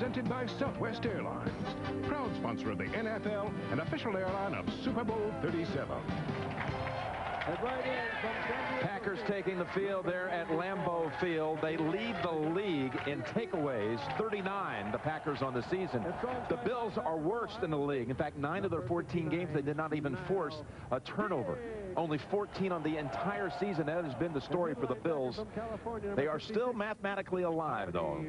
presented by Southwest Airlines, proud sponsor of the NFL and official airline of Super Bowl 37. Packers taking the field there at Lambeau Field. They lead the league in takeaways, 39, the Packers on the season. The Bills are worst in the league. In fact, 9 of their 14 games, they did not even force a turnover. Only 14 on the entire season. That has been the story for the Bills. They are still mathematically alive, though.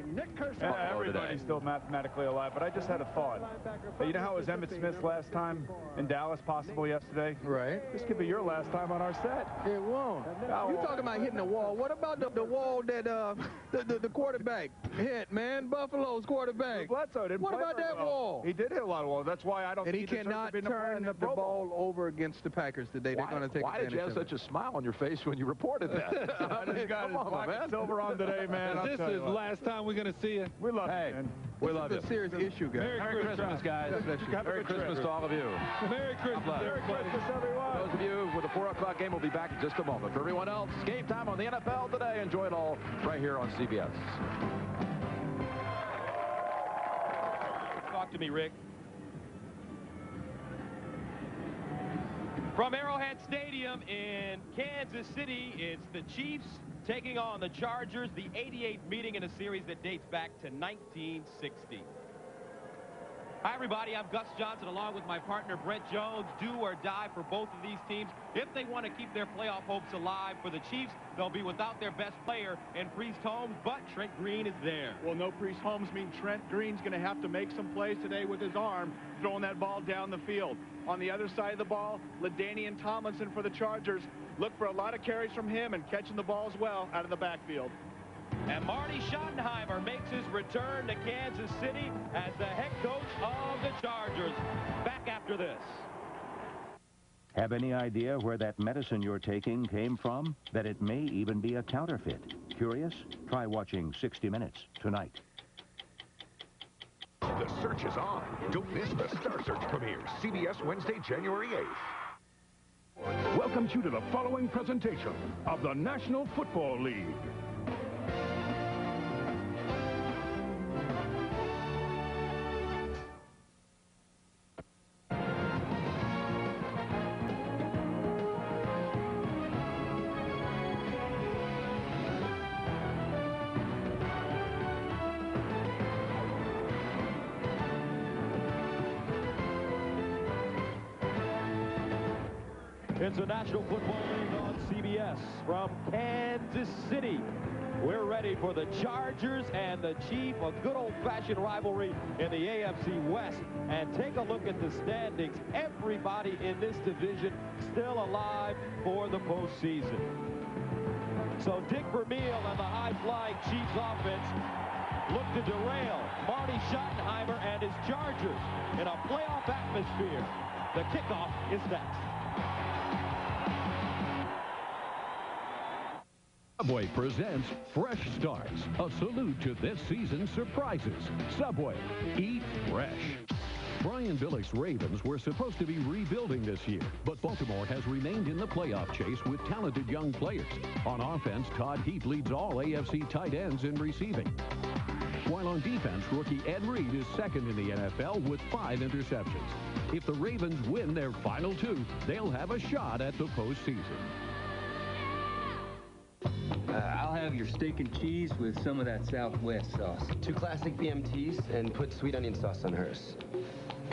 Yeah, everybody's still mathematically alive, but I just had a thought. You know how it was Emmitt Smith's last time in Dallas, possible yesterday? Right. This could be your last time on our set. It won't. You talking about hitting the wall. What about the wall that the quarterback hit, man? Buffalo's quarterback. Bledsoe didn't What play about that well. wall? He did hit a lot of walls. That's why I don't And he think cannot turn the ball over against the Packers today. They're going to take Why did you have such a smile on your face when you reported that? I just got his black and silver on today, man. This is the last time we're going to see you. We love you, man. We love you. It's a serious issue, guys. Merry Christmas, guys. Merry Christmas to all of you. Merry Christmas, Merry Christmas, everyone. Those of you with the 4 o'clock game will be back in just a moment. For everyone else, game time on the NFL today. Enjoy it all right here on CBS. Talk to me, Rick. From Arrowhead Stadium in Kansas City, it's the Chiefs taking on the Chargers, the 88th meeting in a series that dates back to 1960. Hi, everybody. I'm Gus Johnson, along with my partner, Brent Jones. Do or die for both of these teams. If they want to keep their playoff hopes alive for the Chiefs, they'll be without their best player in Priest Holmes, but Trent Green is there. Well, no Priest Holmes means Trent Green's going to have to make some plays today with his arm, throwing that ball down the field. On the other side of the ball, LaDainian Tomlinson for the Chargers. Look for a lot of carries from him and catching the ball as well out of the backfield. And Marty Schottenheimer makes his return to Kansas City as the head coach of the Chargers. Back after this. Have any idea where that medicine you're taking came from? That it may even be a counterfeit. Curious? Try watching 60 Minutes tonight. The search is on. Don't miss the Star Search premiere, CBS Wednesday, January 8th. Welcome you to the following presentation of the National Football League. It's the National Football League on CBS from Kansas City. We're ready for the Chargers and the Chiefs, a good old-fashioned rivalry in the AFC West. And take a look at the standings. Everybody in this division still alive for the postseason. So Dick Vermeil and the high-flying Chiefs offense look to derail Marty Schottenheimer and his Chargers in a playoff atmosphere. The kickoff is next. Subway presents Fresh Starts, a salute to this season's surprises. Subway, eat fresh. Brian Billick's Ravens were supposed to be rebuilding this year, but Baltimore has remained in the playoff chase with talented young players. On offense, Todd Heap leads all AFC tight ends in receiving. While on defense, rookie Ed Reed is second in the NFL with 5 interceptions. If the Ravens win their final 2, they'll have a shot at the postseason. I'll have your steak and cheese with some of that Southwest sauce. 2 classic BMTs and put sweet onion sauce on hers.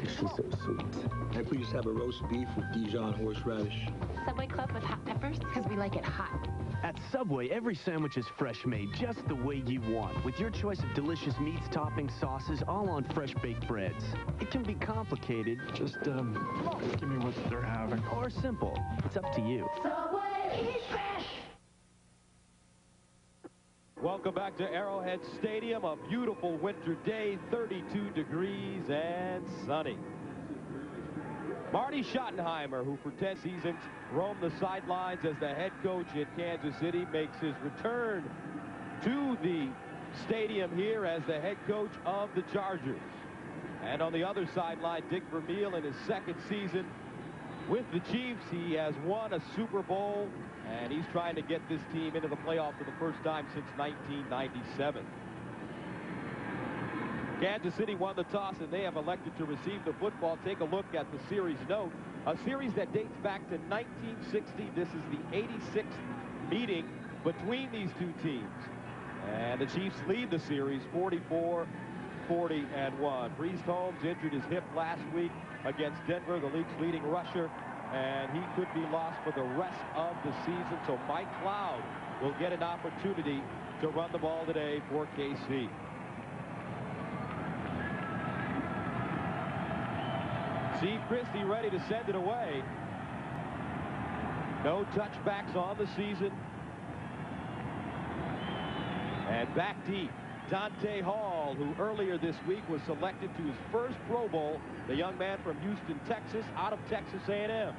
She's so sweet. Can I please have a roast beef with Dijon horseradish? Subway Club with hot peppers, because we like it hot. At Subway, every sandwich is fresh made just the way you want, with your choice of delicious meats, toppings, sauces, all on fresh baked breads. It can be complicated, just give me what they're having. Or simple. It's up to you. Subway, eat fresh! Welcome back to Arrowhead Stadium. A beautiful winter day, 32 degrees and sunny. Marty Schottenheimer, who for 10 seasons roamed the sidelines as the head coach in Kansas City, makes his return to the stadium here as the head coach of the Chargers. And on the other sideline, Dick Vermeil in his 2nd season with the Chiefs. He has won a Super Bowl, and he's trying to get this team into the playoff for the first time since 1997. Kansas City won the toss, and they have elected to receive the football. Take a look at the series note. A series that dates back to 1960. This is the 86th meeting between these two teams. And the Chiefs lead the series 44-40-1. Priest Holmes injured his hip last week against Denver, the league's leading rusher, and he could be lost for the rest of the season. So Mike Cloud will get an opportunity to run the ball today for KC. Steve Christie ready to send it away. No touchbacks on the season. And back deep, Dante Hall, who earlier this week was selected to his first Pro Bowl, the young man from Houston, Texas, out of Texas A&M.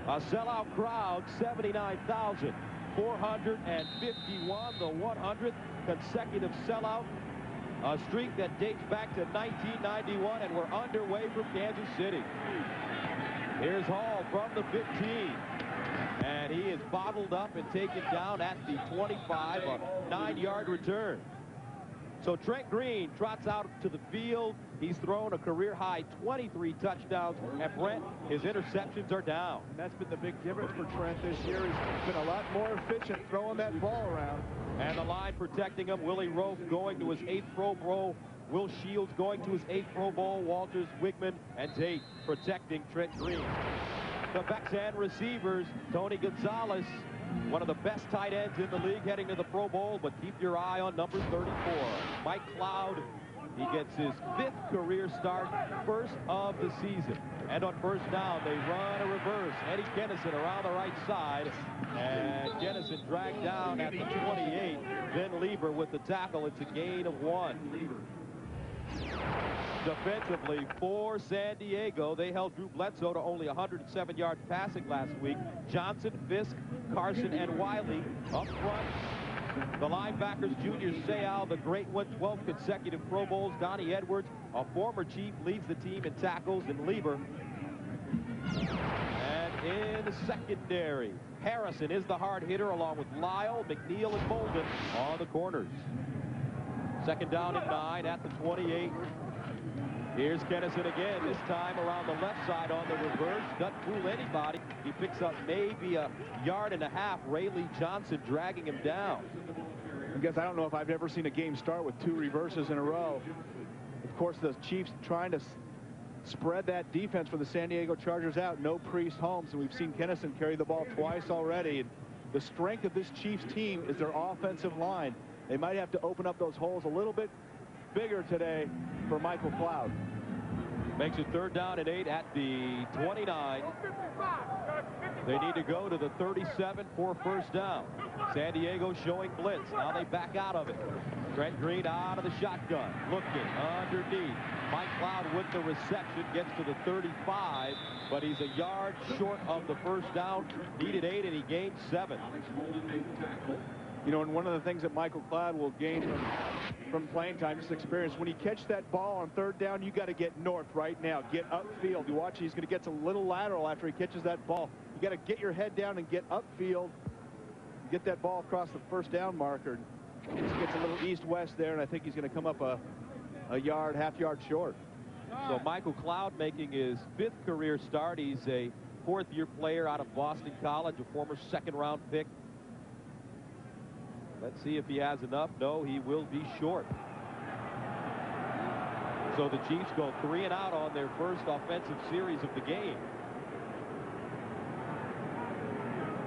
A sellout crowd, 79,451, the 100th consecutive sellout. A streak that dates back to 1991, and we're underway from Kansas City. Here's Hall from the 15. And he is bottled up and taken down at the 25, a 9-yard return. So Trent Green trots out to the field. He's thrown a career-high 23 touchdowns. And Brent, his interceptions are down. And that's been the big difference for Trent this year. He's been a lot more efficient throwing that ball around. And the line protecting him, Willie Roaf going to his 8th Pro Bowl. Will Shields going to his 8th Pro Bowl. Walters, Wigman, and Tate protecting Trent Green. The backs and receivers, Tony Gonzalez, one of the best tight ends in the league heading to the Pro Bowl, but keep your eye on number 34. Mike Cloud, he gets his 5th career start, first of the season. And on first down, they run a reverse. Eddie Kennison around the right side, and Kennison dragged down at the 28. Then Lieber with the tackle. It's a gain of 1. Defensively for San Diego, they held Drew Bledsoe to only 107 yards passing last week. Johnson, Fisk, Carson, and Wiley up front. The linebackers, Junior Seau, the great one, 12 consecutive Pro Bowls. Donnie Edwards, a former Chief, leads the team in tackles, and Lieber. And in the secondary, Harrison is the hard hitter, along with Lyle, McNeil, and Bolden on the corners. Second down and 9 at the 28. Here's Kennison again, this time around the left side on the reverse. Doesn't fool anybody. He picks up maybe a 1.5 yards. Rayleigh Johnson dragging him down. I guess I don't know if I've ever seen a game start with 2 reverses in a row. Of course, the Chiefs trying to spread that defense for the San Diego Chargers out. No Priest Holmes, and we've seen Kennison carry the ball twice already. And the strength of this Chiefs team is their offensive line. They might have to open up those holes a little bit bigger today for Michael Cloud. Makes it 3rd down and 8 at the 29. They need to go to the 37 for first down. San Diego showing blitz. Now they back out of it. Trent Green out of the shotgun. Looking underneath. Mike Cloud with the reception. Gets to the 35, but he's a yard short of the first down. Needed 8, and he gained 7. You know, and one of the things that Michael Cloud will gain from playing time, just experience, when he catches that ball on 3rd down, you got to get north right now. Get upfield. You watch, he's going to get a little lateral after he catches that ball. You got to get your head down and get upfield. Get that ball across the first down marker. He just gets a little east-west there, and I think he's going to come up a yard, half yard short. So Michael Cloud making his 5th career start. He's a 4th-year player out of Boston College, a former 2nd-round pick. Let's see if he has enough. No, he will be short. So the Chiefs go 3 and out on their first offensive series of the game.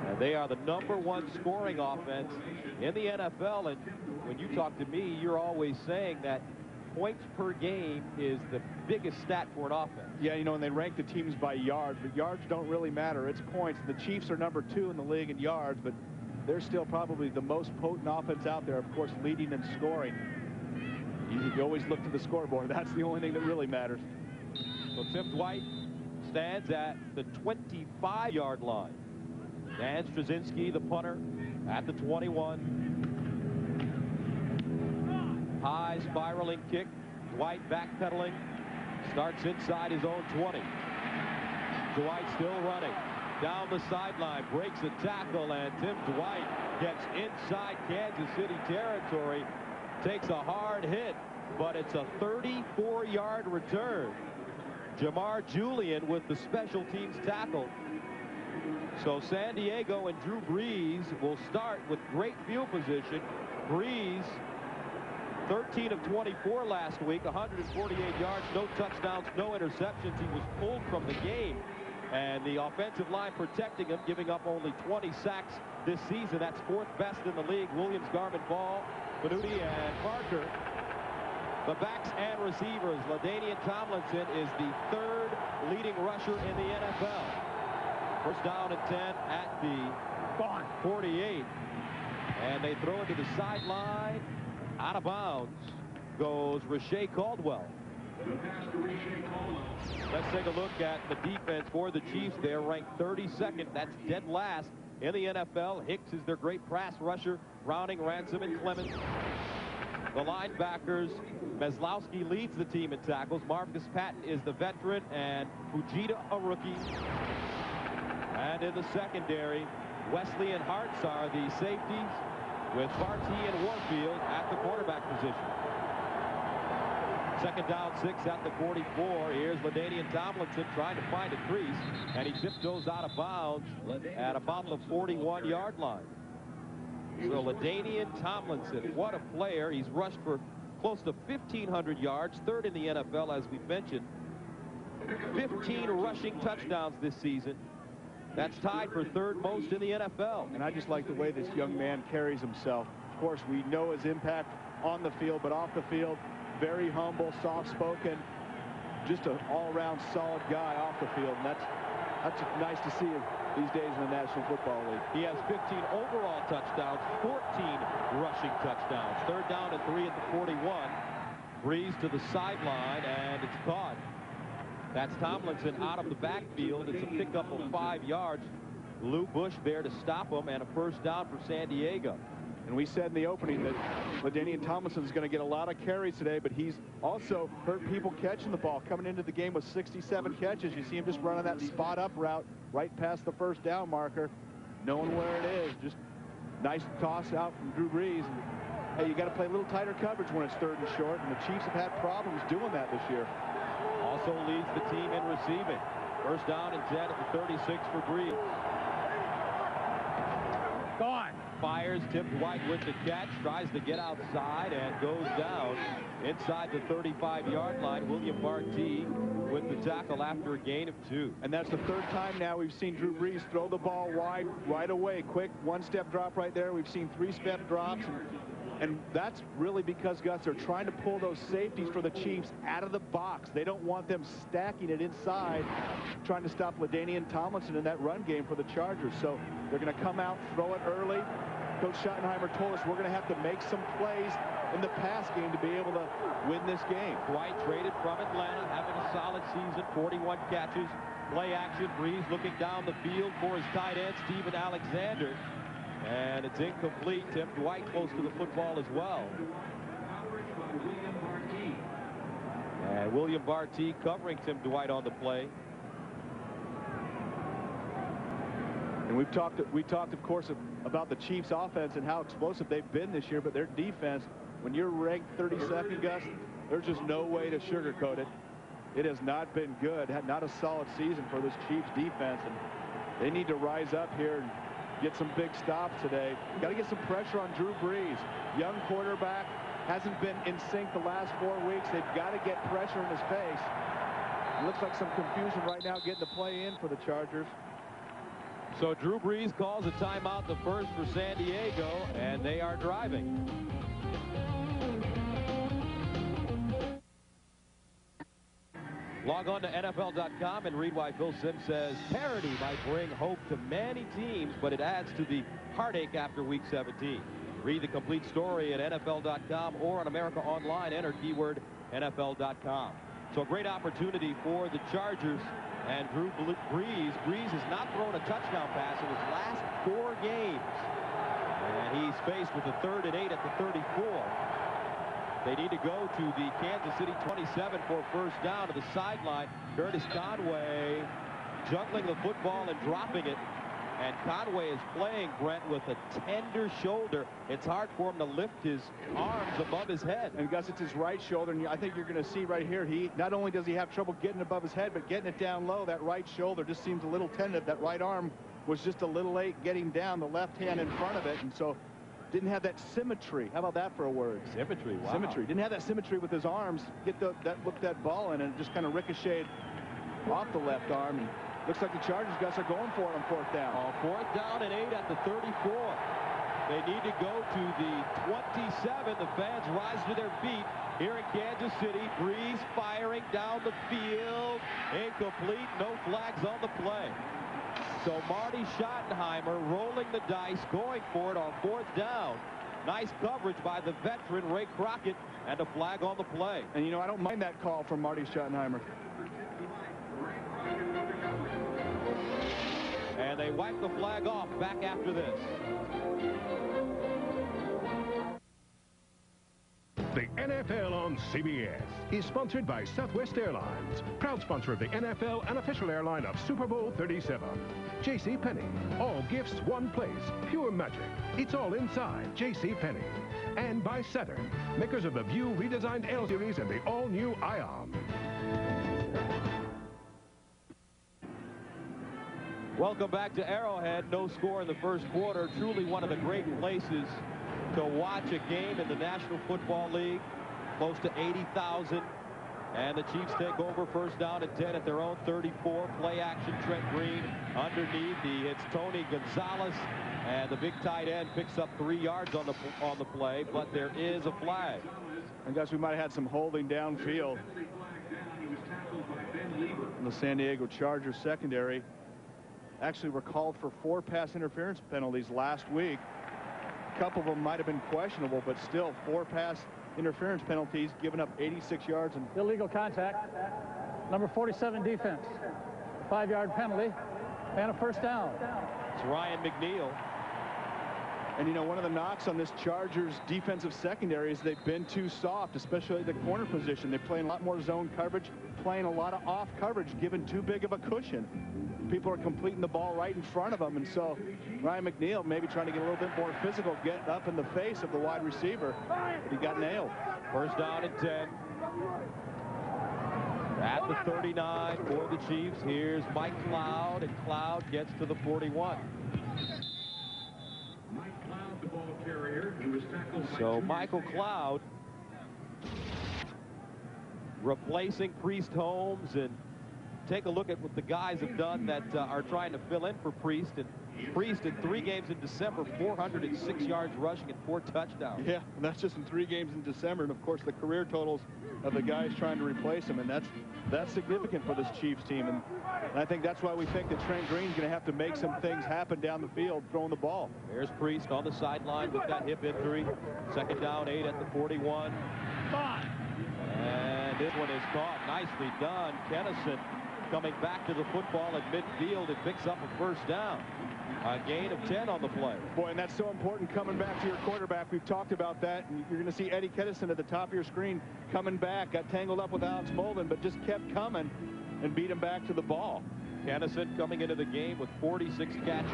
And they are the #1 scoring offense in the NFL. And when you talk to me, you're always saying that points per game is the biggest stat for an offense. Yeah, you know, and they rank the teams by yards, but yards don't really matter. It's points. The Chiefs are #2 in the league in yards, but they're still probably the most potent offense out there, of course, leading in scoring. You always look to the scoreboard. That's the only thing that really matters. So Tim Dwight stands at the 25-yard line. Dan Straczynski, the punter, at the 21. High spiraling kick. Dwight backpedaling. Starts inside his own 20. Dwight still running. Down the sideline, breaks a tackle, and Tim Dwight gets inside Kansas City territory. takes a hard hit, but it's a 34-yard return. Jamar Julian with the special teams tackle. So San Diego and Drew Brees will start with great field position. Brees, 13 of 24 last week, 148 yards, no touchdowns, no interceptions. He was pulled from the game. And the offensive line protecting him, giving up only 20 sacks this season. That's 4th best in the league. Williams, Garmin, Ball, Benuti, and Parker. The backs and receivers. LaDainian Tomlinson is the 3rd leading rusher in the NFL. First down and 10 at the 48. And they throw it to the sideline. Out of bounds goes Rashae Caldwell. Let's take a look at the defense for the Chiefs. They're ranked 32nd. That's dead last in the NFL. Hicks is their great pass rusher. Browning, Ransom, and Clemens. The linebackers, Meslowski leads the team in tackles. Marcus Patton is the veteran, and Fujita a rookie. And in the secondary, Wesley and Hartz are the safeties, with Barty and Warfield at the quarterback position. Second down, 6 at the 44. Here's LaDainian Tomlinson trying to find a crease, and he tiptoes out of bounds at about the 41-yard line. So LaDainian Tomlinson, what a player. He's rushed for close to 1,500 yards, 3rd in the NFL, as we mentioned. 15 rushing touchdowns this season. That's tied for 3rd most in the NFL. And I just like the way this young man carries himself. Of course, we know his impact on the field, but off the field, very humble, soft-spoken, just an all-around solid guy off the field. And that's nice to see these days in the National Football League. He has 15 overall touchdowns, 14 rushing touchdowns. 3rd down and 3 at the 41. Brees to the sideline, and it's caught. That's Tomlinson out of the backfield. It's a pickup of 5 yards. Lou Bush there to stop him, and a first down for San Diego. And we said in the opening that LaDainian Tomlinson is going to get a lot of carries today, but he's also hurt people catching the ball. Coming into the game with 67 catches. You see him just running that spot-up route right past the first down marker, knowing where it is. Just nice toss out from Drew Brees. And, hey, you got to play a little tighter coverage when it's 3rd and short, and the Chiefs have had problems doing that this year. Also leads the team in receiving. First down and 10 at the 36 for Brees. Gone. Fires, Tim Dwight with the catch, tries to get outside and goes down inside the 35-yard line. William Barty with the tackle after a gain of 2. And that's the 3rd time now we've seen Drew Brees throw the ball wide right away. Quick one-step drop right there. We've seen 3-step drops. And that's really because, Gus, they're trying to pull those safeties for the Chiefs out of the box. They don't want them stacking it inside, trying to stop LaDainian Tomlinson in that run game for the Chargers. So they're going to come out, throw it early. Coach Schottenheimer told us we're going to have to make some plays in the pass game to be able to win this game. Dwight traded from Atlanta, having a solid season, 41 catches. Play action, Brees looking down the field for his tight end, Steven Alexander. And it's incomplete. Tim Dwight close to the football as well. And William Barty covering Tim Dwight on the play. And we talked, of course, about the Chiefs' offense and how explosive they've been this year, but their defense, when you're ranked 32nd, Gus, there's just no way to sugarcoat it. It has not been good, not a solid season for this Chiefs defense, and they need to rise up here and get some big stops today. Got to get some pressure on Drew Brees. Young quarterback, hasn't been in sync the last 4 weeks. They've got to get pressure in his face. It looks like some confusion right now getting the play in for the Chargers. So Drew Brees calls a timeout, the first for San Diego, and they are driving. Log on to NFL.com and read why Phil Simms says parity might bring hope to many teams, but it adds to the heartache after Week 17. Read the complete story at NFL.com or on America Online. Enter keyword NFL.com. So a great opportunity for the Chargers and Drew Brees. Brees has not thrown a touchdown pass in his last 4 games. And he's faced with a 3rd and 8 at the 34. They need to go to the Kansas City 27 for first down to the sideline. Curtis Conway juggling the football and dropping it. And Conway is playing, Brent, with a tender shoulder. It's hard for him to lift his arms above his head. And Gus, it's his right shoulder, and I think you're going to see right here, not only does he have trouble getting above his head, but getting it down low. That right shoulder just seems a little tentative. That right arm was just a little late getting down, the left hand in front of it, and so didn't have that symmetry. How about that for a word? Symmetry, wow. Symmetry. Didn't have that symmetry with his arms. Whip that ball in, and it just kind of ricocheted off the left arm. And looks like the Chargers guys are going for it on 4th down. On 4th down and 8 at the 34. They need to go to the 27. The fans rise to their feet here in Kansas City. Breeze firing down the field. Incomplete. No flags on the play. So Marty Schottenheimer rolling the dice, going for it on 4th down. Nice coverage by the veteran Ray Crockett, and a flag on the play. And, you know, I don't mind that call from Marty Schottenheimer. And they wipe the flag off back after this. The NFL on CBS is sponsored by Southwest Airlines, proud sponsor of the NFL and official airline of Super Bowl 37. JCPenney, all gifts, one place, pure magic. It's all inside JCPenney. And by Saturn, makers of the View redesigned L Series and the all-new Ion. Welcome back to Arrowhead. No score in the first quarter. Truly one of the great places to watch a game in the National Football League. Close to 80,000. And the Chiefs take over 1st down and 10 at their own 34. Play action, Trent Green underneath. He hits Tony Gonzalez. And the big tight end picks up 3 yards on the play. But there is a flag. I guess we might have had some holding downfield. The San Diego Chargers secondary actually were called for 4 pass interference penalties last week. A couple of them might have been questionable, but still 4 pass interference penalties, giving up 86 yards. And illegal contact. Number 47 defense. 5-yard penalty and a 1st down. It's Ryan McNeil. And, you know, one of the knocks on this Chargers defensive secondary is they've been too soft, especially at the corner position. They're playing a lot more zone coverage, playing a lot of off coverage, given too big of a cushion. People are completing the ball right in front of them, and so Ryan McNeil maybe trying to get a little bit more physical, get up in the face of the wide receiver, but he got nailed. 1st down and 10. At the 39 for the Chiefs. Here's Mike Cloud, and Cloud gets to the 41. So Michael Cloud replacing Priest Holmes, and take a look at what the guys have done that are trying to fill in for Priest. And Priest in 3 games in December, 406 yards rushing and 4 touchdowns. Yeah, and that's just in 3 games in December. And of course the career totals of the guys trying to replace him, and that's significant for this Chiefs team. And I think that's why we think that Trent Green's going to have to make some things happen down the field throwing the ball. There's Priest on the sideline with that hip injury. 2nd down, 8 at the 41. And this one is caught. Nicely done. Kennison coming back to the football at midfield and picks up a 1st down. A gain of 10 on the play. Boy, and that's so important coming back to your quarterback. We've talked about that. And you're going to see Eddie Kennison at the top of your screen coming back. Got tangled up with Alex Molden, but just kept coming and beat him back to the ball. Kennison coming into the game with 46 catches,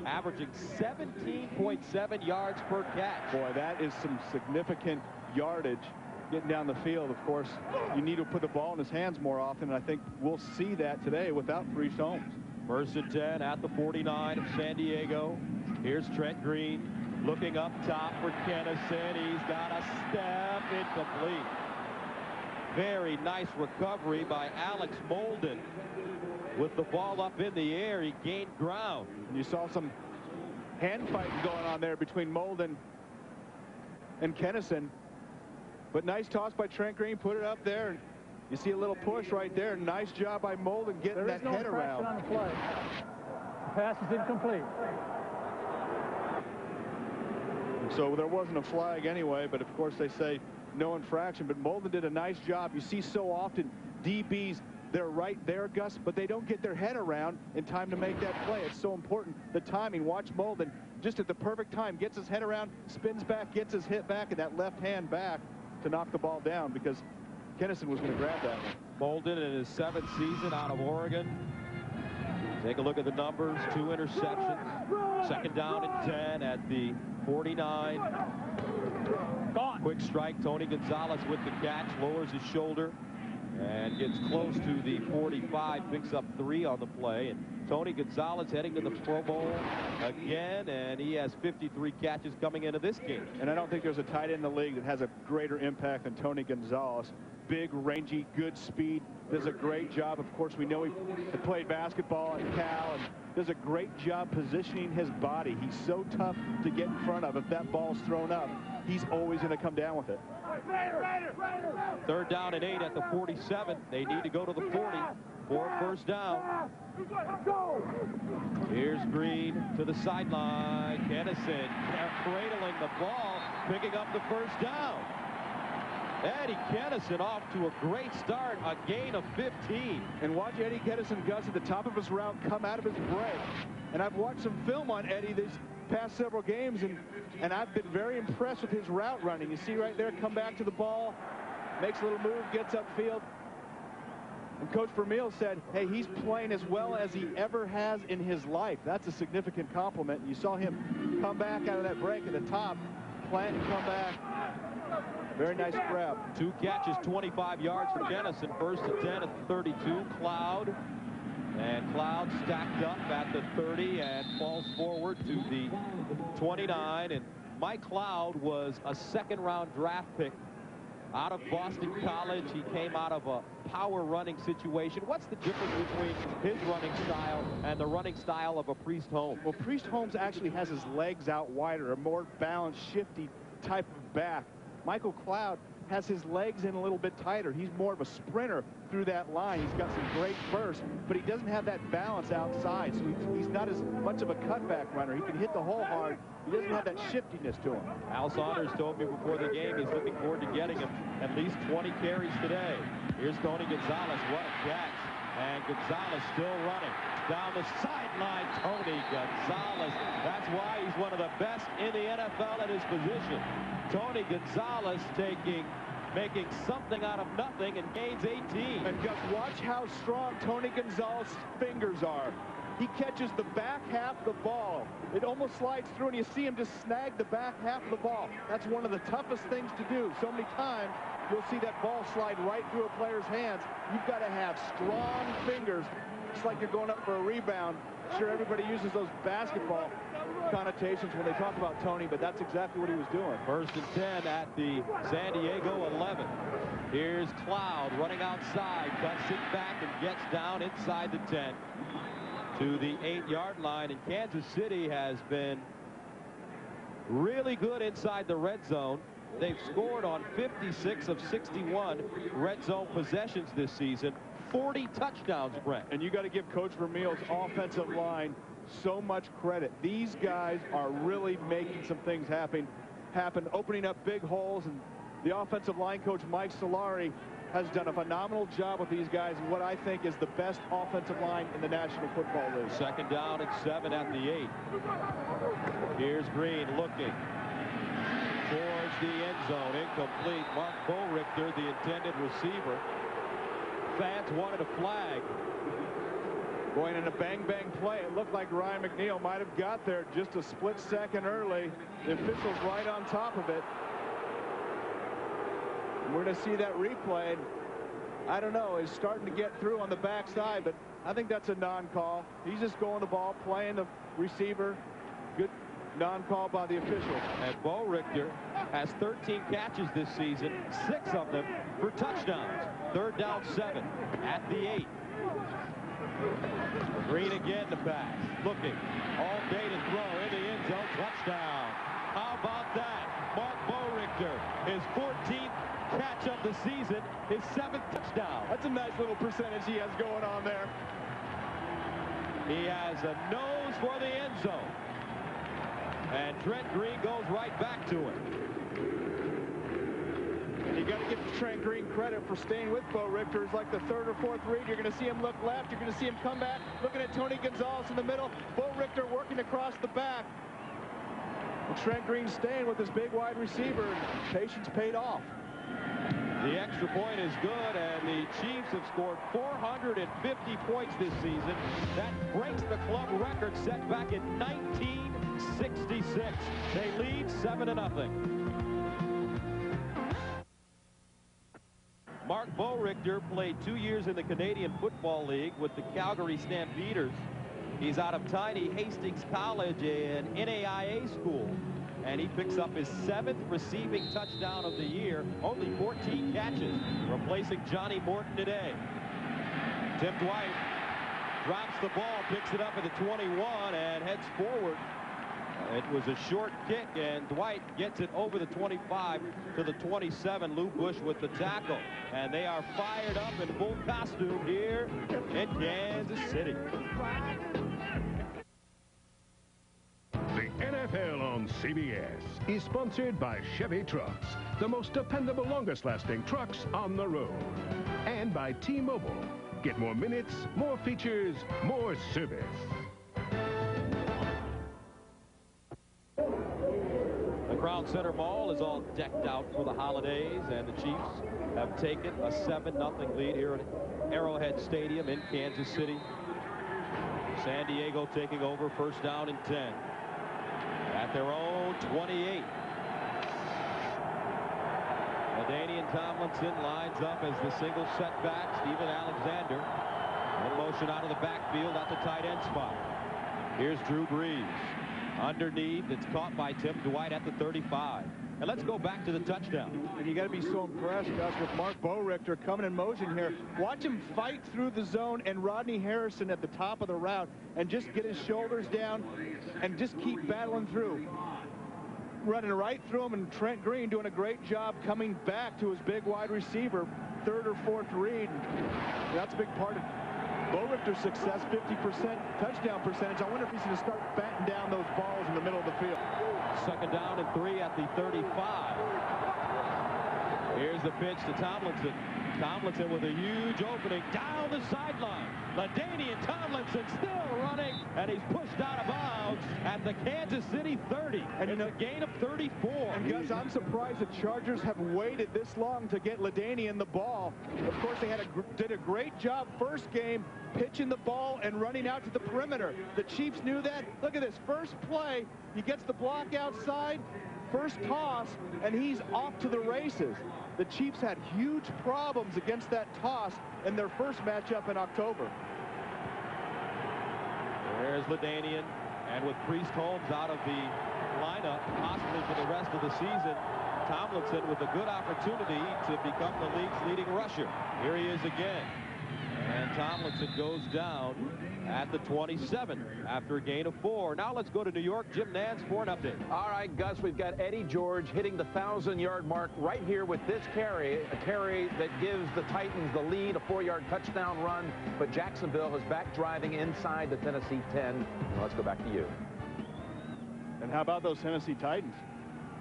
averaging 17.7 yards per catch. Boy, that is some significant yardage getting down the field. Of course, you need to put the ball in his hands more often, and I think we'll see that today without Priest Holmes. 1st and 10 at the 49 of San Diego. Here's Trent Green looking up top for Kennison. He's got a step, incomplete. Very nice recovery by Alex Molden. With the ball up in the air, he gained ground. You saw some hand fighting going on there between Molden and Kennison. But nice toss by Trent Green, put it up there. You see a little push right there. Nice job by Molden getting that head around. On the play. The pass is incomplete. So there wasn't a flag anyway, but of course they say no infraction. But Molden did a nice job. You see so often DBs, they're right there, Gus, but they don't get their head around in time to make that play. It's so important. The timing. Watch Molden just at the perfect time. Gets his head around, spins back, gets his hit back, and that left hand back to knock the ball down, because Kennison was going to grab that one. Molden in his 7th season out of Oregon. Take a look at the numbers. 2 interceptions. Second down and 10 at the 49. Gone. Quick strike. Tony Gonzalez with the catch. Lowers his shoulder and gets close to the 45. Picks up 3 on the play. And Tony Gonzalez heading to the Pro Bowl again, and he has 53 catches coming into this game. And I don't think there's a tight end in the league that has a greater impact than Tony Gonzalez. Big, rangy, good speed, does a great job. Of course, we know he played basketball at Cal and does a great job positioning his body. He's so tough to get in front of. If that ball's thrown up, he's always going to come down with it. Third down and 8 at the 47. They need to go to the 40 for a first down. Here's Green to the sideline. Kennison cradling the ball, picking up the first down. Eddie Kennison off to a great start, a gain of 15. And watch Eddie Kennison, Gus, at the top of his route come out of his break. And I've watched some film on Eddie these past several games, and I've been very impressed with his route running. You see right there, come back to the ball, makes a little move, gets upfield. And Coach Vermeil said, hey, he's playing as well as he ever has in his life. That's a significant compliment. You saw him come back out of that break at the top, plant and come back. Very nice grab. 2 catches, 25 yards for Kennison. First and 10 at the 32. Cloud. And Cloud stacked up at the 30 and falls forward to the 29. And Mike Cloud was a second-round draft pick out of Boston College. He came out of a power running situation. What's the difference between his running style and the running style of a Priest Holmes? Well, Priest Holmes actually has his legs out wider, a more balanced, shifty type of back. Michael Cloud has his legs in a little bit tighter. He's more of a sprinter through that line. He's got some great burst, but he doesn't have that balance outside, so he's not as much of a cutback runner. He can hit the hole hard. He doesn't have that shiftiness to him. Al Saunders told me before the game he's looking forward to getting him at least 20 carries today. Here's Tony Gonzalez. What a catch. And Gonzalez still running. Down the sideline, Tony Gonzalez. That's why he's one of the best in the NFL at his position. Tony Gonzalez making something out of nothing and gains 18. And Gus, watch how strong Tony Gonzalez's fingers are. He catches the back half of the ball. It almost slides through, and you see him just snag the back half of the ball. That's one of the toughest things to do. So many times, you'll see that ball slide right through a player's hands. You've got to have strong fingers. It's like you're going up for a rebound. Sure, everybody uses those basketball connotations when they talk about Tony, but that's exactly what he was doing. First and 10 at the San Diego 11. Here's Cloud running outside, cuts it back and gets down inside the 10 to the 8-yard line. And Kansas City has been really good inside the red zone. They've scored on 56 of 61 red zone possessions this season. 40 touchdowns, Brent. And you got to give Coach Vermeil's offensive line so much credit. These guys are really making some things happen, opening up big holes. And the offensive line coach, Mike Solari, has done a phenomenal job with these guys and what I think is the best offensive line in the National Football League. Second down and 7 at the 8. Here's Green looking towards the end zone. Incomplete. Mark Boerichter, the intended receiver. Fans wanted a flag. Going in a bang-bang play. It looked like Ryan McNeil might have got there just a split second early. The official's right on top of it. We're going to see that replay. I don't know. He's starting to get through on the backside, but I think that's a non-call. He's just going the ball, playing the receiver. Good non-call by the official. And Boerichter has 13 catches this season, 6 of them for touchdowns. Third down 7 at the 8. Green again to pass. Looking all day to throw in the end zone. Touchdown. How about that? Mark Boerichter, his 14th catch of the season, his 7th touchdown. That's a nice little percentage he has going on there. He has a nose for the end zone. And Trent Green goes right back to him. And you got to give Trent Green credit for staying with Boerichter. It's like the 3rd or 4th read. You're going to see him look left. You're going to see him come back, looking at Tony Gonzalez in the middle. Boerichter working across the back. And Trent Green staying with his big wide receiver. Patience paid off. The extra point is good, and the Chiefs have scored 450 points this season. That breaks the club record set back in 1966. They lead 7-0. Mark Boerichter played 2 years in the Canadian Football League with the Calgary Stampeders. He's out of tiny Hastings College, an NAIA school. And he picks up his 7th receiving touchdown of the year. Only 14 catches, replacing Johnny Morton today. Tim Dwight drops the ball, picks it up at the 21, and heads forward. It was a short kick, and Dwight gets it over the 25 to the 27. Lou Bush with the tackle. And they are fired up in full costume here in Kansas City. The NFL on CBS is sponsored by Chevy Trucks, the most dependable, longest-lasting trucks on the road. And by T-Mobile. Get more minutes, more features, more service. The Crown Center Mall is all decked out for the holidays, and the Chiefs have taken a 7-0 lead here at Arrowhead Stadium in Kansas City. San Diego taking over, first down and 10. At their own 28. LaDainian Tomlinson lines up as the single setback. Steven Alexander in motion out of the backfield at the tight end spot. Here's Drew Brees. Underneath, it's caught by Tim Dwight at the 35. And let's go back to the touchdown. And you got to be so impressed, Gus, with Mark Boerichter coming in motion here. Watch him fight through the zone and Rodney Harrison at the top of the route and just get his shoulders down and just keep battling through. Running right through him, and Trent Green doing a great job coming back to his big wide receiver, third or fourth read. And that's a big part of Boerichter's success, 50% touchdown percentage. I wonder if he's going to start batting down those balls in the middle of the field. Second down and 3 at the 35. Here's the pitch to Tomlinson. Tomlinson with a huge opening down the sideline. LaDainian Tomlinson still running, and he's pushed out of bounds at the Kansas City 30. And it's a gain of 34. And Gus, I'm surprised the Chargers have waited this long to get LaDainian the ball. Of course, they did a great job first game pitching the ball and running out to the perimeter. The Chiefs knew that. Look at this first play. He gets the block outside, first toss, and he's off to the races. The Chiefs had huge problems against that toss in their first matchup in October. There's LaDainian, and with Priest Holmes out of the lineup, possibly for the rest of the season, Tomlinson with a good opportunity to become the league's leading rusher. Here he is again. And Tomlinson goes down at the 27 after a gain of 4. Now let's go to New York. Jim Nance for an update. All right, Gus, we've got Eddie George hitting the 1,000-yard mark right here with this carry, a carry that gives the Titans the lead, a 4-yard touchdown run. But Jacksonville is back driving inside the Tennessee 10. Now let's go back to you. And how about those Tennessee Titans?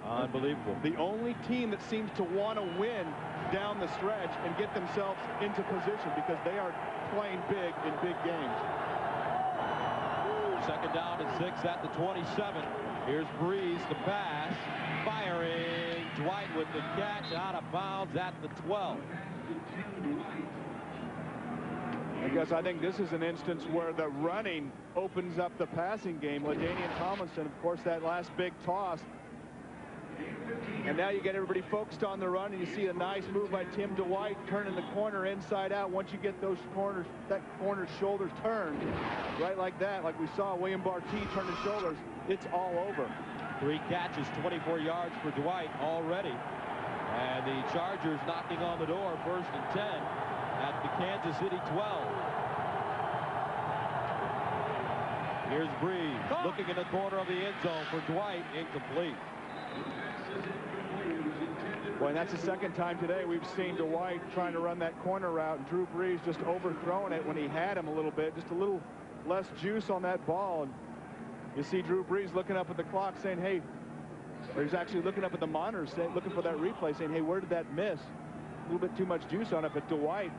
Unbelievable. The only team that seems to want to win down the stretch and get themselves into position because they are playing big in big games. Second down and 6 at the 27. Here's Brees, the pass, firing. Dwight with the catch, out of bounds at the 12. I guess I think this is an instance where the running opens up the passing game. LaDainian Tomlinson, of course, that last big toss. And now you get everybody focused on the run, and you see a nice move by Tim Dwight turning the corner inside out. Once you get those corners, that corner's shoulders turned right like that, like we saw William Barty turn his shoulders, it's all over. 3 catches, 24 yards for Dwight already. And the Chargers knocking on the door, first and 10 at the Kansas City 12. Here's Brees looking in the corner of the end zone for Dwight, incomplete. Boy, and that's the second time today we've seen Dwight trying to run that corner route, and Drew Brees just overthrowing it when he had him a little bit, just a little less juice on that ball. And you see Drew Brees looking up at the clock saying, hey, or he's actually looking up at the monitor looking for that replay saying, hey, where did that miss? A little bit too much juice on it. But Dwight,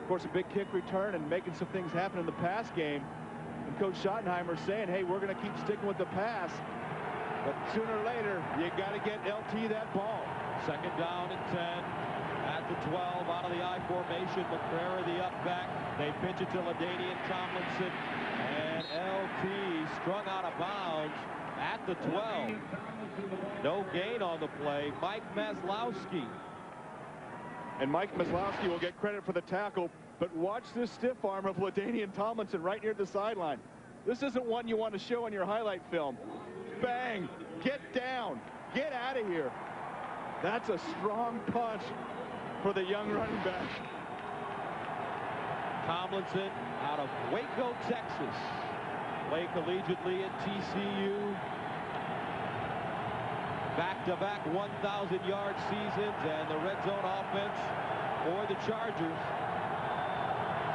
of course, a big kick return and making some things happen in the pass game. And Coach Schottenheimer saying, hey, we're going to keep sticking with the pass. But sooner or later, you got to get LT that ball. Second down and 10 at the 12 out of the I formation. McCrary the up back. They pitch it to LaDainian Tomlinson. And LT strung out of bounds at the 12. No gain on the play. Mike Maslowski. And Mike Maslowski will get credit for the tackle, but watch this stiff arm of LaDainian Tomlinson right near the sideline. This isn't one you want to show in your highlight film. Bang! Get down! Get out of here! That's a strong punch for the young running back. Tomlinson out of Waco, Texas. Played collegiately at TCU. Back-to-back 1,000-yard seasons, and the red zone offense for the Chargers.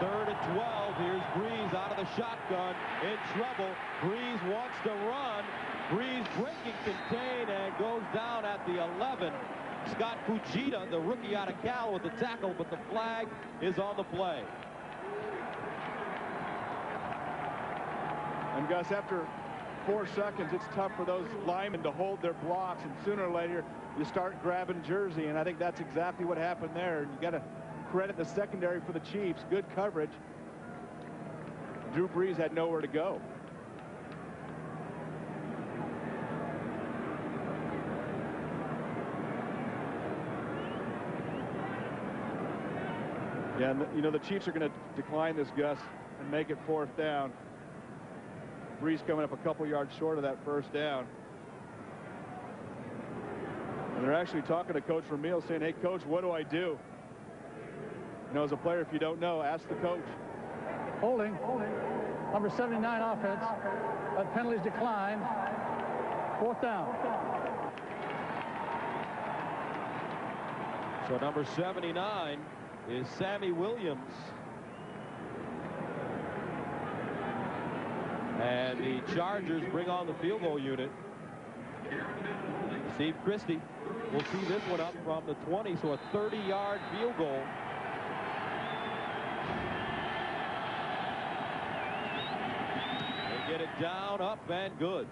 3rd and 12. Here's Breeze out of the shotgun. In trouble. Breeze wants to run. Breeze breaking contain and goes down at the 11. Scott Fujita, the rookie out of Cal, with the tackle, but the flag is on the play. And Gus, after 4 seconds, it's tough for those linemen to hold their blocks, and sooner or later you start grabbing jersey, and I think that's exactly what happened there. You got to credit the secondary for the Chiefs. Good coverage. Drew Brees had nowhere to go. Yeah, and you know, the Chiefs are going to decline this, Gus, and make it 4th down. Brees coming up a couple yards short of that 1st down. And they're actually talking to Coach Vermeil, saying, hey, Coach, what do I do? You know, as a player, if you don't know, ask the coach. Holding. Number 79 offense. That penalty's declined. 4th down. So number 79 is Sammy Williams. And the Chargers bring on the field goal unit. Steve Christie will see this one up from the 20, so a 30-yard field goal. They get it down, up, and good.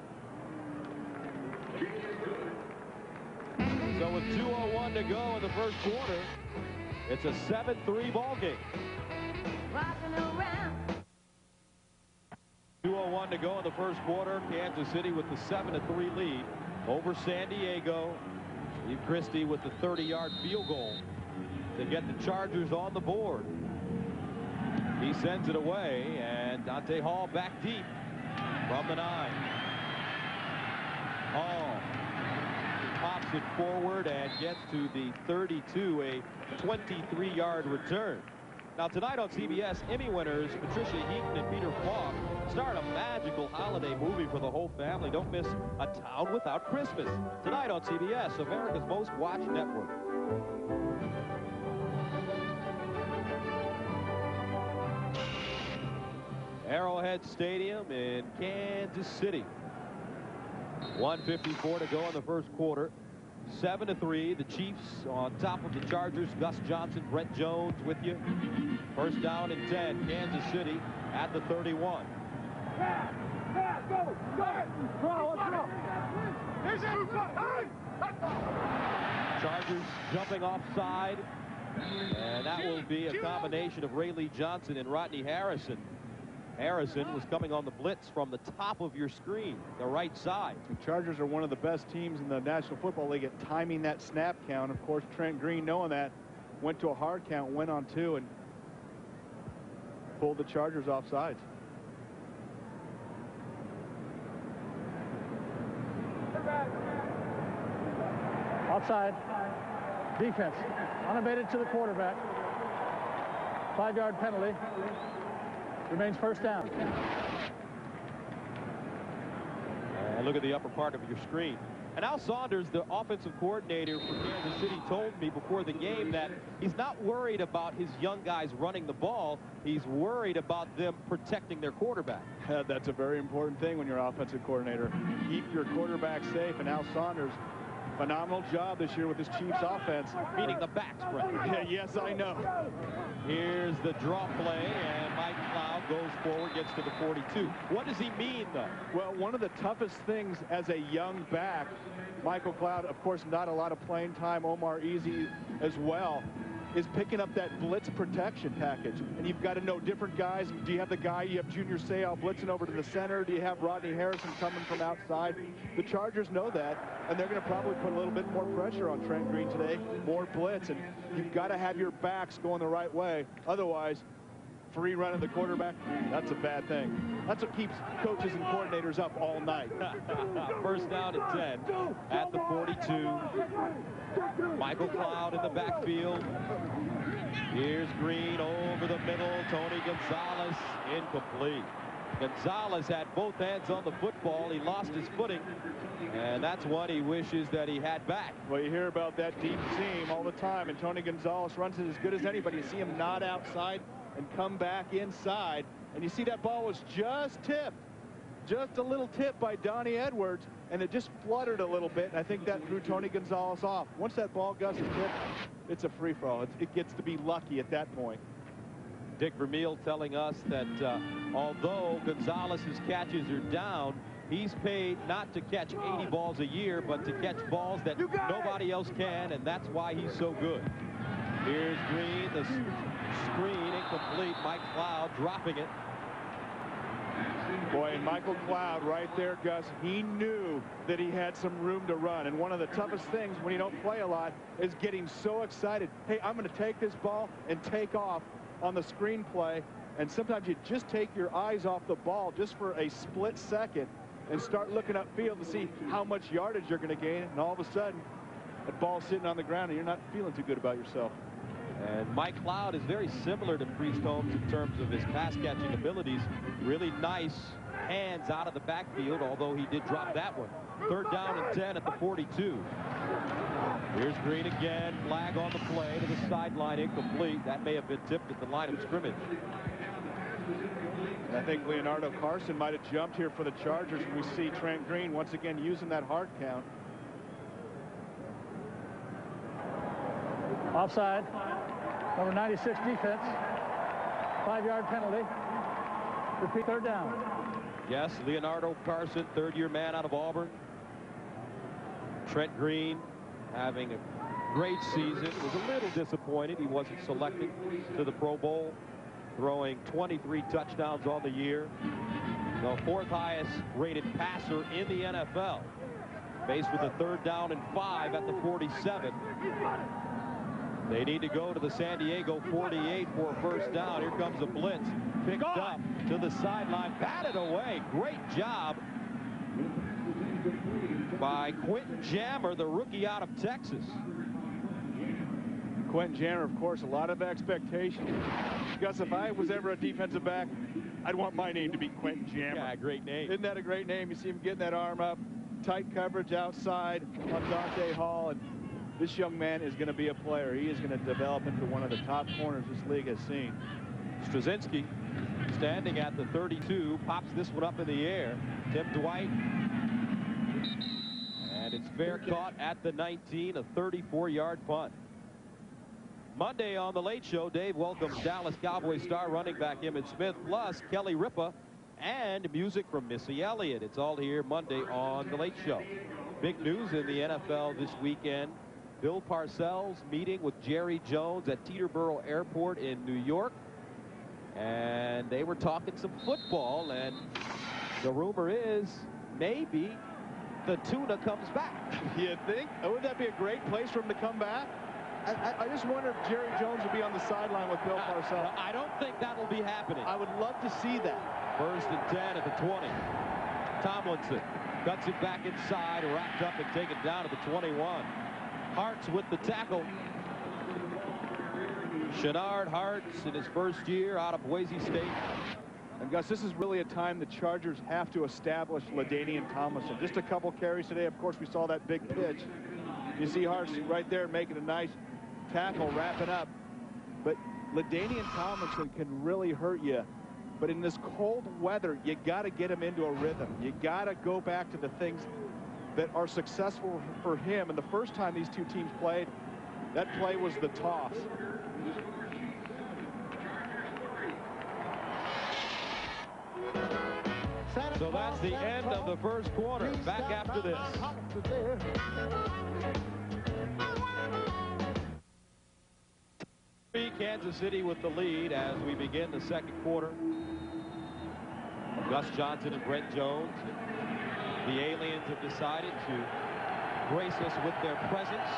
So with 2:01 to go in the 1st quarter, it's a 7-3 ball game. 2:01 to go in the 1st quarter. Kansas City with the 7-3 lead over San Diego. Steve Christie with the 30-yard field goal to get the Chargers on the board. He sends it away, and Dante Hall back deep from the 9. Hall pops it forward and gets to the 32, a 23-yard return. Now tonight on CBS, Emmy winners Patricia Heaton and Peter Falk start a magical holiday movie for the whole family. Don't miss A Town Without Christmas. Tonight on CBS, America's most watched network. Arrowhead Stadium in Kansas City. 1:54 to go in the 1st quarter. 7-3. The Chiefs on top of the Chargers. Gus Johnson, Brett Jones with you. 1st down and 10. Kansas City at the 31. Chargers jumping offside. And that will be a combination of Rayleigh Johnson and Rodney Harrison. Harrison was coming on the blitz from the top of your screen, the right side. The Chargers are one of the best teams in the National Football League at timing that snap count. Of course, Trent Green, knowing that, went to a hard count, went on 2, and pulled the Chargers off sides. Outside. Defense. Unabated to the quarterback. 5-yard penalty. Remains 1st down. And look at the upper part of your screen. And Al Saunders, the offensive coordinator for Kansas City, told me before the game that he's not worried about his young guys running the ball. He's worried about them protecting their quarterback. That's a very important thing when you're an offensive coordinator. Keep your quarterback safe, and Al Saunders, phenomenal job this year with his Chiefs offense. Meaning the backs, Brett. Yeah, yes, I know. Here's the draw play, and Mike Cloud goes forward, gets to the 42. What does he mean, though? Well, one of the toughest things as a young back, Michael Cloud, of course, not a lot of playing time, Omar Easy as well. is picking up that blitz protection package. And you've got to know different guys. Do you have the guy, you have Junior Seau blitzing over to the center? Do you have Rodney Harrison coming from outside? The Chargers know that, and they're going to probably put a little bit more pressure on Trent Green today, more blitz, and you've got to have your backs going the right way. Otherwise, free run of the quarterback, that's a bad thing. That's what keeps coaches and coordinators up all night. First down and 10 at the 42. Michael Cloud in the backfield. Here's Green over the middle. Tony Gonzalez incomplete. Gonzalez had both hands on the football. He lost his footing, and that's what he wishes that he had back. Well, you hear about that deep seam all the time, and Tony Gonzalez runs it as good as anybody. You see him nod outside and come back inside, and you see that ball was just tipped, just a little tip by Donnie Edwards, and it just fluttered a little bit, and I think that threw Tony Gonzalez off. Once that ball, Gus, is tipped, it's a free-for-all. It gets to be lucky at that point. Dick Vermeil telling us that although Gonzalez's catches are down, he's paid not to catch 80 balls a year, but to catch balls that nobody else can, and that's why he's so good. Here's Green, the screen incomplete. Mike Cloud dropping it. Boy, and Michael Cloud right there, Gus, he knew that he had some room to run. And one of the toughest things when you don't play a lot is getting so excited. Hey, I'm going to take this ball and take off on the screen play. And sometimes you just take your eyes off the ball just for a split second and start looking upfield to see how much yardage you're going to gain. And all of a sudden, that ball's sitting on the ground and you're not feeling too good about yourself. And Mike Cloud is very similar to Priest Holmes in terms of his pass-catching abilities. Really nice hands out of the backfield, although he did drop that one. Third down and 10 at the 42. Here's Green again. Flag on the play to the sideline, incomplete. That may have been tipped at the line of scrimmage. And I think Leonardo Carson might have jumped here for the Chargers. We see Trent Green once again using that hard count. Offside. Number 96 defense. 5-yard penalty. Repeat, third down. Yes, Leonardo Carson, third-year man out of Auburn. Trent Green having a great season. Was a little disappointed he wasn't selected to the Pro Bowl, throwing 23 touchdowns on the year. The fourth highest rated passer in the NFL. Faced with a third down and 5 at the 47. They need to go to the San Diego 48 for a first down. Here comes a blitz. Picked up to the sideline. Batted away. Great job by Quentin Jammer, the rookie out of Texas. Quentin Jammer, of course, a lot of expectation. Gus, if I was ever a defensive back, I'd want my name to be Quentin Jammer. Yeah, great name. Isn't that a great name? You see him getting that arm up. Tight coverage outside on Dante Hall. And this young man is going to be a player. He is going to develop into one of the top corners this league has seen. Straczynski standing at the 32, pops this one up in the air. Tim Dwight. And it's fair caught at the 19, a 34-yard punt. Monday on The Late Show, Dave welcomes Dallas Cowboys star running back Emmitt Smith, plus Kelly Ripa and music from Missy Elliott. It's all here Monday on The Late Show. Big news in the NFL this weekend. Bill Parcells meeting with Jerry Jones at Teterboro Airport in New York. And they were talking some football, and the rumor is maybe the tuna comes back. You think? Would that be a great place for him to come back? I just wonder if Jerry Jones will be on the sideline with Bill Parcells. I don't think that will be happening. I would love to see that. First and 10 at the 20. Tomlinson cuts it back inside, wrapped up and taken down to the 21. Hartz with the tackle. Shenard Hartz in his first year out of Boise State. And Gus, this is really a time the Chargers have to establish LaDainian Tomlinson. Just a couple carries today. Of course, we saw that big pitch. You see Hartz right there making a nice tackle, wrapping up. But LaDainian Tomlinson can really hurt you. But in this cold weather, you got to get him into a rhythm. You got to go back to the things that are successful for him. And the first time these two teams played, that play was the toss. So that's the end of the first quarter. Back after this. Kansas City with the lead as we begin the second quarter. Gus Johnson and Brent Jones. The aliens have decided to grace us with their presence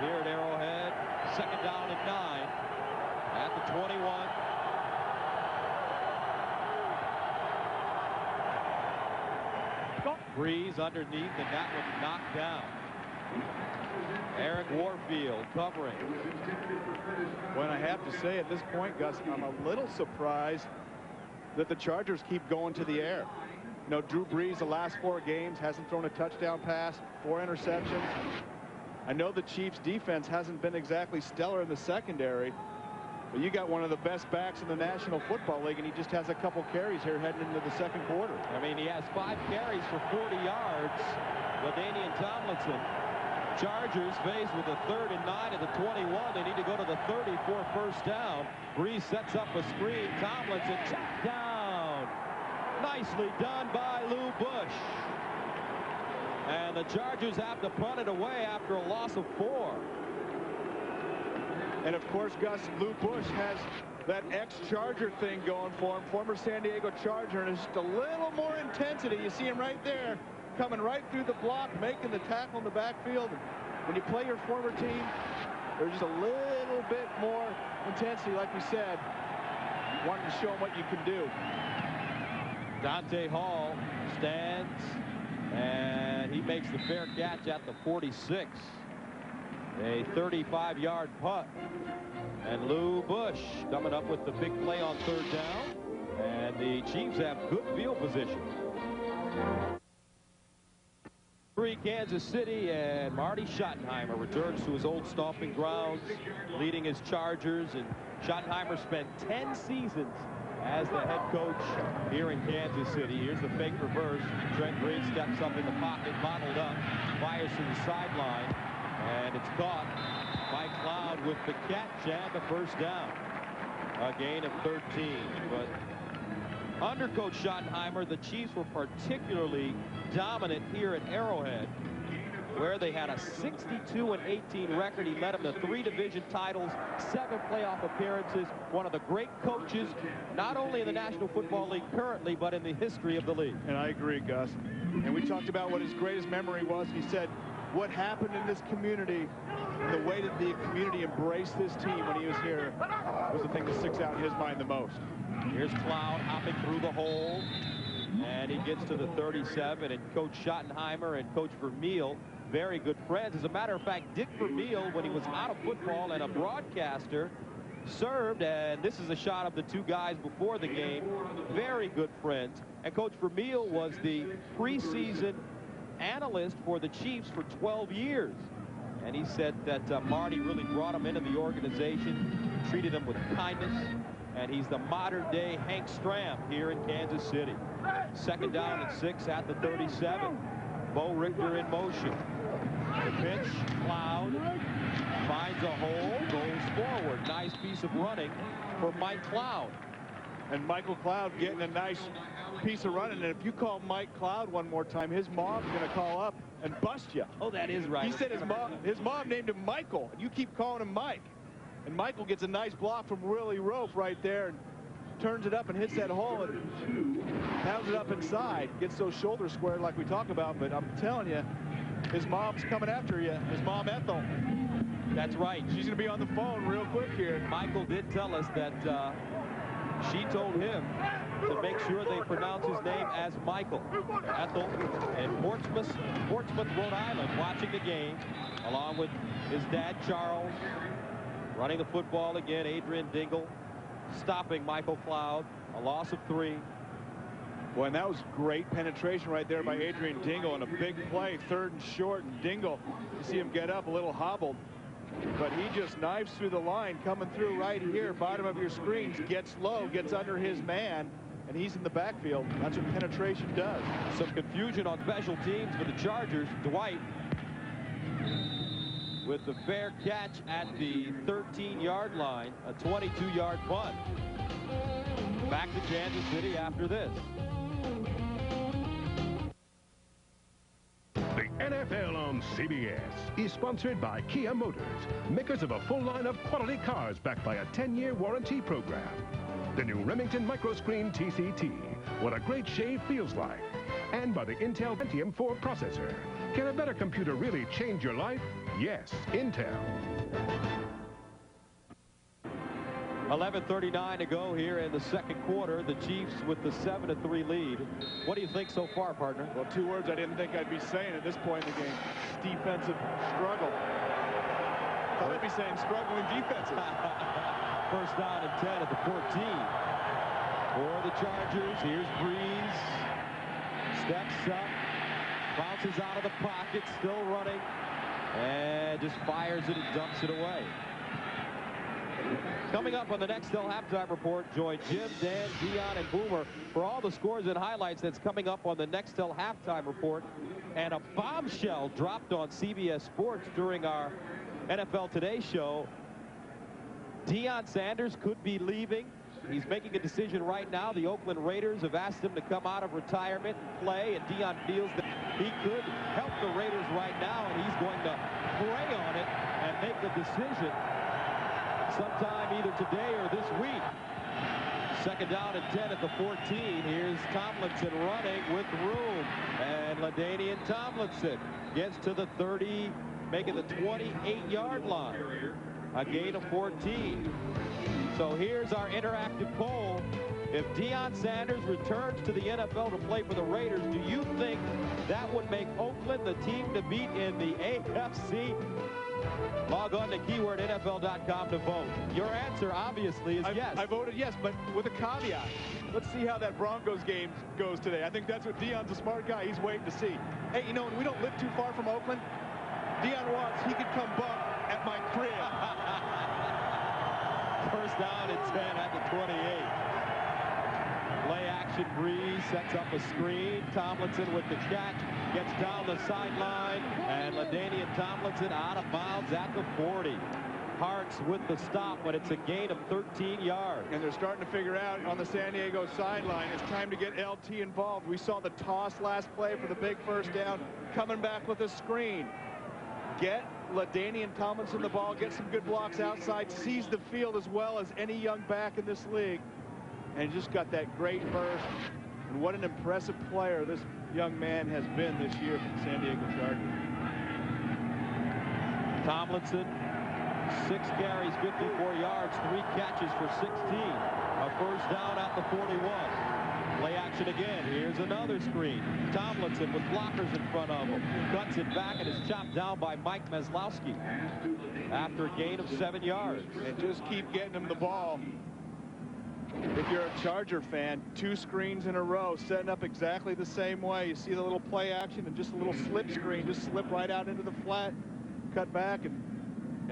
here at Arrowhead. Second down and 9 at the 21. Breeze underneath, and that one knocked down. Eric Warfield covering. Well, I have to say at this point, Gus, I'm a little surprised that the Chargers keep going to the air. You know, Drew Brees, the last 4 games, hasn't thrown a touchdown pass, 4 interceptions. I know the Chiefs' defense hasn't been exactly stellar in the secondary, but you got one of the best backs in the National Football League, and he just has a couple carries here heading into the second quarter. I mean, he has 5 carries for 40 yards. LaDainian Tomlinson. Chargers faced with a 3rd and 9 at the 21. They need to go to the 30 for first down. Brees sets up a screen. Tomlinson checked down. Nicely done by Lou Bush. And the Chargers have to punt it away after a loss of 4. And of course, Gus, Lou Bush has that ex-Charger thing going for him. Former San Diego Charger, and it's just a little more intensity. You see him right there, coming right through the block, making the tackle in the backfield. And when you play your former team, there's just a little bit more intensity, like we said, wanting to show them what you can do. Dante Hall stands, and he makes the fair catch at the 46. A 35-yard punt. And Lou Bush coming up with the big play on 3rd down. And the Chiefs have good field position. Kansas City, and Marty Schottenheimer returns to his old stomping grounds, leading his Chargers. And Schottenheimer spent 10 seasons as the head coach here in Kansas City. Here's the fake reverse. Trent Green steps up in the pocket, bottled up, fires to the sideline, and it's caught. Mike Cloud with the catch and the first down. A gain of 13. But under Coach Schottenheimer, the Chiefs were particularly dominant here at Arrowhead, where they had a 62-18 record. He led them to 3 division titles, 7 playoff appearances. One of the great coaches, not only in the National Football League currently, but in the history of the league. And I agree, Gus. And we talked about what his greatest memory was. He said what happened in this community, the way that the community embraced this team when he was here, was the thing that sticks out in his mind the most. Here's Cloud hopping through the hole, and he gets to the 37. And Coach Schottenheimer and Coach Vermeil, very good friends. As a matter of fact, Dick Vermeil, when he was out of football and a broadcaster, served, and this is a shot of the 2 guys before the game, very good friends. And Coach Vermeil was the preseason analyst for the Chiefs for 12 years. And he said that Marty really brought him into the organization, treated him with kindness, and he's the modern-day Hank Stram here in Kansas City. Second down and 6 at the 37. Bo Richter in motion. The pitch, Cloud finds a hole, goes forward. Nice piece of running for Mike Cloud. And Michael Cloud getting a nice piece of running. And if you call Mike Cloud one more time, his mom's going to call up and bust you. Oh, that is right. He said his mom named him Michael, and you keep calling him Mike. And Michael gets a nice block from Willie Rope right there and turns it up and hits that hole and pounds it up inside. Gets those shoulders squared like we talk about. But I'm telling you, his mom's coming after you. His mom, Ethel. That's right. She's going to be on the phone real quick here. Michael did tell us that she told him to make sure they pronounce his name as Michael. Ethel in Portsmouth, Rhode Island, watching the game, along with his dad, Charles, running the football again, Adrian Dingle, stopping Michael Cloud, a loss of 3. Well, and that was great penetration right there by Adrian Dingle, and a big play, 3rd and short, and Dingle, you see him get up a little hobbled, but he just knives through the line, coming through right here, bottom of your screens, gets low, gets under his man, and he's in the backfield. That's what penetration does. Some confusion on special teams for the Chargers. Dwight with the fair catch at the 13-yard line, a 22-yard punt. Back to Kansas City after this. The NFL on on CBS is sponsored by Kia Motors, makers of a full line of quality cars backed by a 10-year warranty program. The new Remington Microscreen TCT, what a great shave feels like. And by the Intel Pentium 4 processor. Can a better computer really change your life? Yes, Intel. 11:39 to go here in the second quarter. The Chiefs with the 7-3 lead. What do you think so far, partner? Well, two words I didn't think I'd be saying at this point in the game. Defensive struggle. Thought I'd be saying struggling defensive. First down and 10 at the 14. For the Chargers, here's Breeze. Steps up. Bounces out of the pocket, still running. And just fires it and dumps it away. Coming up on the Nextel Halftime Report, join Jim, Dan, Dion, and Boomer for all the scores and highlights that's coming up on the Nextel Halftime Report. And a bombshell dropped on CBS Sports during our NFL Today show. Deion Sanders could be leaving. He's making a decision right now. The Oakland Raiders have asked him to come out of retirement and play, and Deion feels that he could help the Raiders right now, and he's going to pray on it and make the decision sometime either today or this week. Second down and 10 at the 14. Here's Tomlinson running with room, and LaDainian Tomlinson gets to the 30, making the 28-yard line. A gain of 14. So here's our interactive poll. If Deion Sanders returns to the NFL to play for the Raiders, do you think that would make Oakland the team to beat in the AFC? Log on to keyword NFL.com to vote. Your answer, obviously, is yes. I voted yes, but with a caveat. Let's see how that Broncos game goes today. I think that's what Deion's a smart guy. He's waiting to see. Hey, you know, when we don't live too far from Oakland, Deion wants he could come bump at my crib. First down and 10 at the 28. Play action. Breeze sets up a screen. Tomlinson with the catch. Gets down the sideline. And LaDainian Tomlinson out of bounds at the 40. Hartz with the stop, but it's a gain of 13 yards. And they're starting to figure out on the San Diego sideline, it's time to get LT involved. We saw the toss last play for the big first down. Coming back with a screen. Get LaDainian Tomlinson the ball, get some good blocks outside, sees the field as well as any young back in this league. And just got that great burst. And what an impressive player this young man has been this year for the San Diego Chargers. Tomlinson, 6 carries, 54 yards, 3 catches for 16. A first down at the 41. Play action again. Here's another screen. Tomlinson with blockers in front of him. Cuts it back and is chopped down by Mike Meslowski after a gain of 7 yards. And just keep getting him the ball. If you're a Charger fan, 2 screens in a row, setting up exactly the same way. You see the little play action and just a little slip screen. Just slip right out into the flat, cut back, and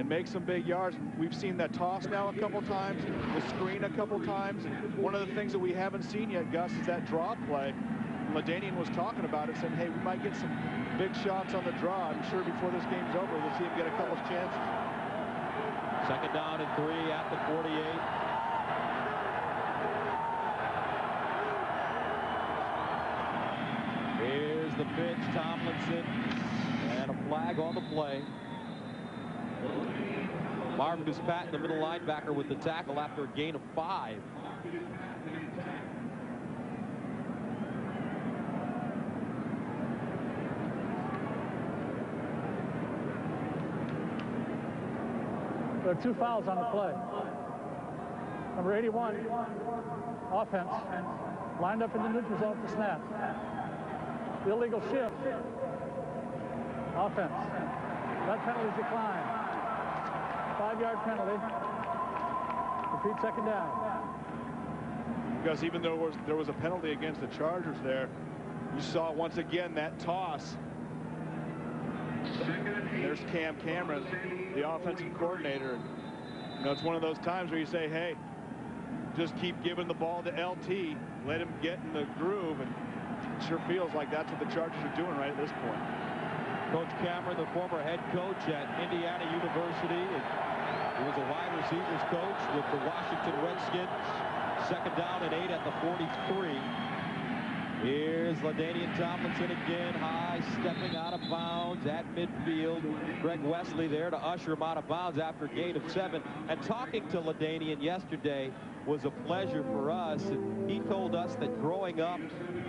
make some big yards. We've seen that toss now a couple times, the screen a couple times. One of the things that we haven't seen yet, Gus, is that draw play. LaDainian was talking about it, saying, hey, we might get some big shots on the draw. I'm sure before this game's over, we'll see him get a couple of chances. Second down and 3 at the 48. Here's the pitch, Tomlinson, and a flag on the play. Marvin Patton, the middle linebacker, with the tackle after a gain of 5. There are 2 fouls on the play. Number 81, offense, lined up in the neutral zone for snap. Illegal shift, offense. That penalty is declined. 5-yard penalty. Repeat second down. Because even though there was a penalty against the Chargers there, you saw once again that toss. There's Cam Cameron, the offensive coordinator. You know, it's one of those times where you say, hey, just keep giving the ball to LT, let him get in the groove, and it sure feels like that's what the Chargers are doing right at this point. Coach Cameron, the former head coach at Indiana University. He was a wide receivers coach with the Washington Redskins. Second down and 8 at the 43. Here's LaDainian Tomlinson again, high, stepping out of bounds at midfield. Greg Wesley there to usher him out of bounds after a gain of 7. And talking to LaDainian yesterday was a pleasure for us. And he told us that growing up,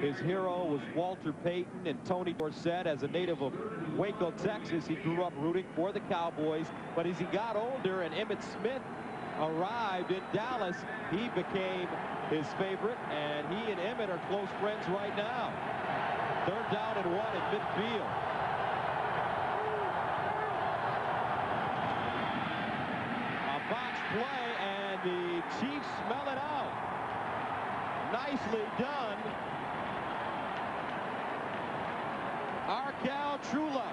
his hero was Walter Payton and Tony Dorsett. As a native of Waco, Texas, he grew up rooting for the Cowboys. But as he got older and Emmitt Smith arrived in Dallas, he became his favorite, and he and Emmitt are close friends right now. 3rd down and 1 at midfield. A box play, and the Chiefs smell it out. Nicely done. Arkel Trula.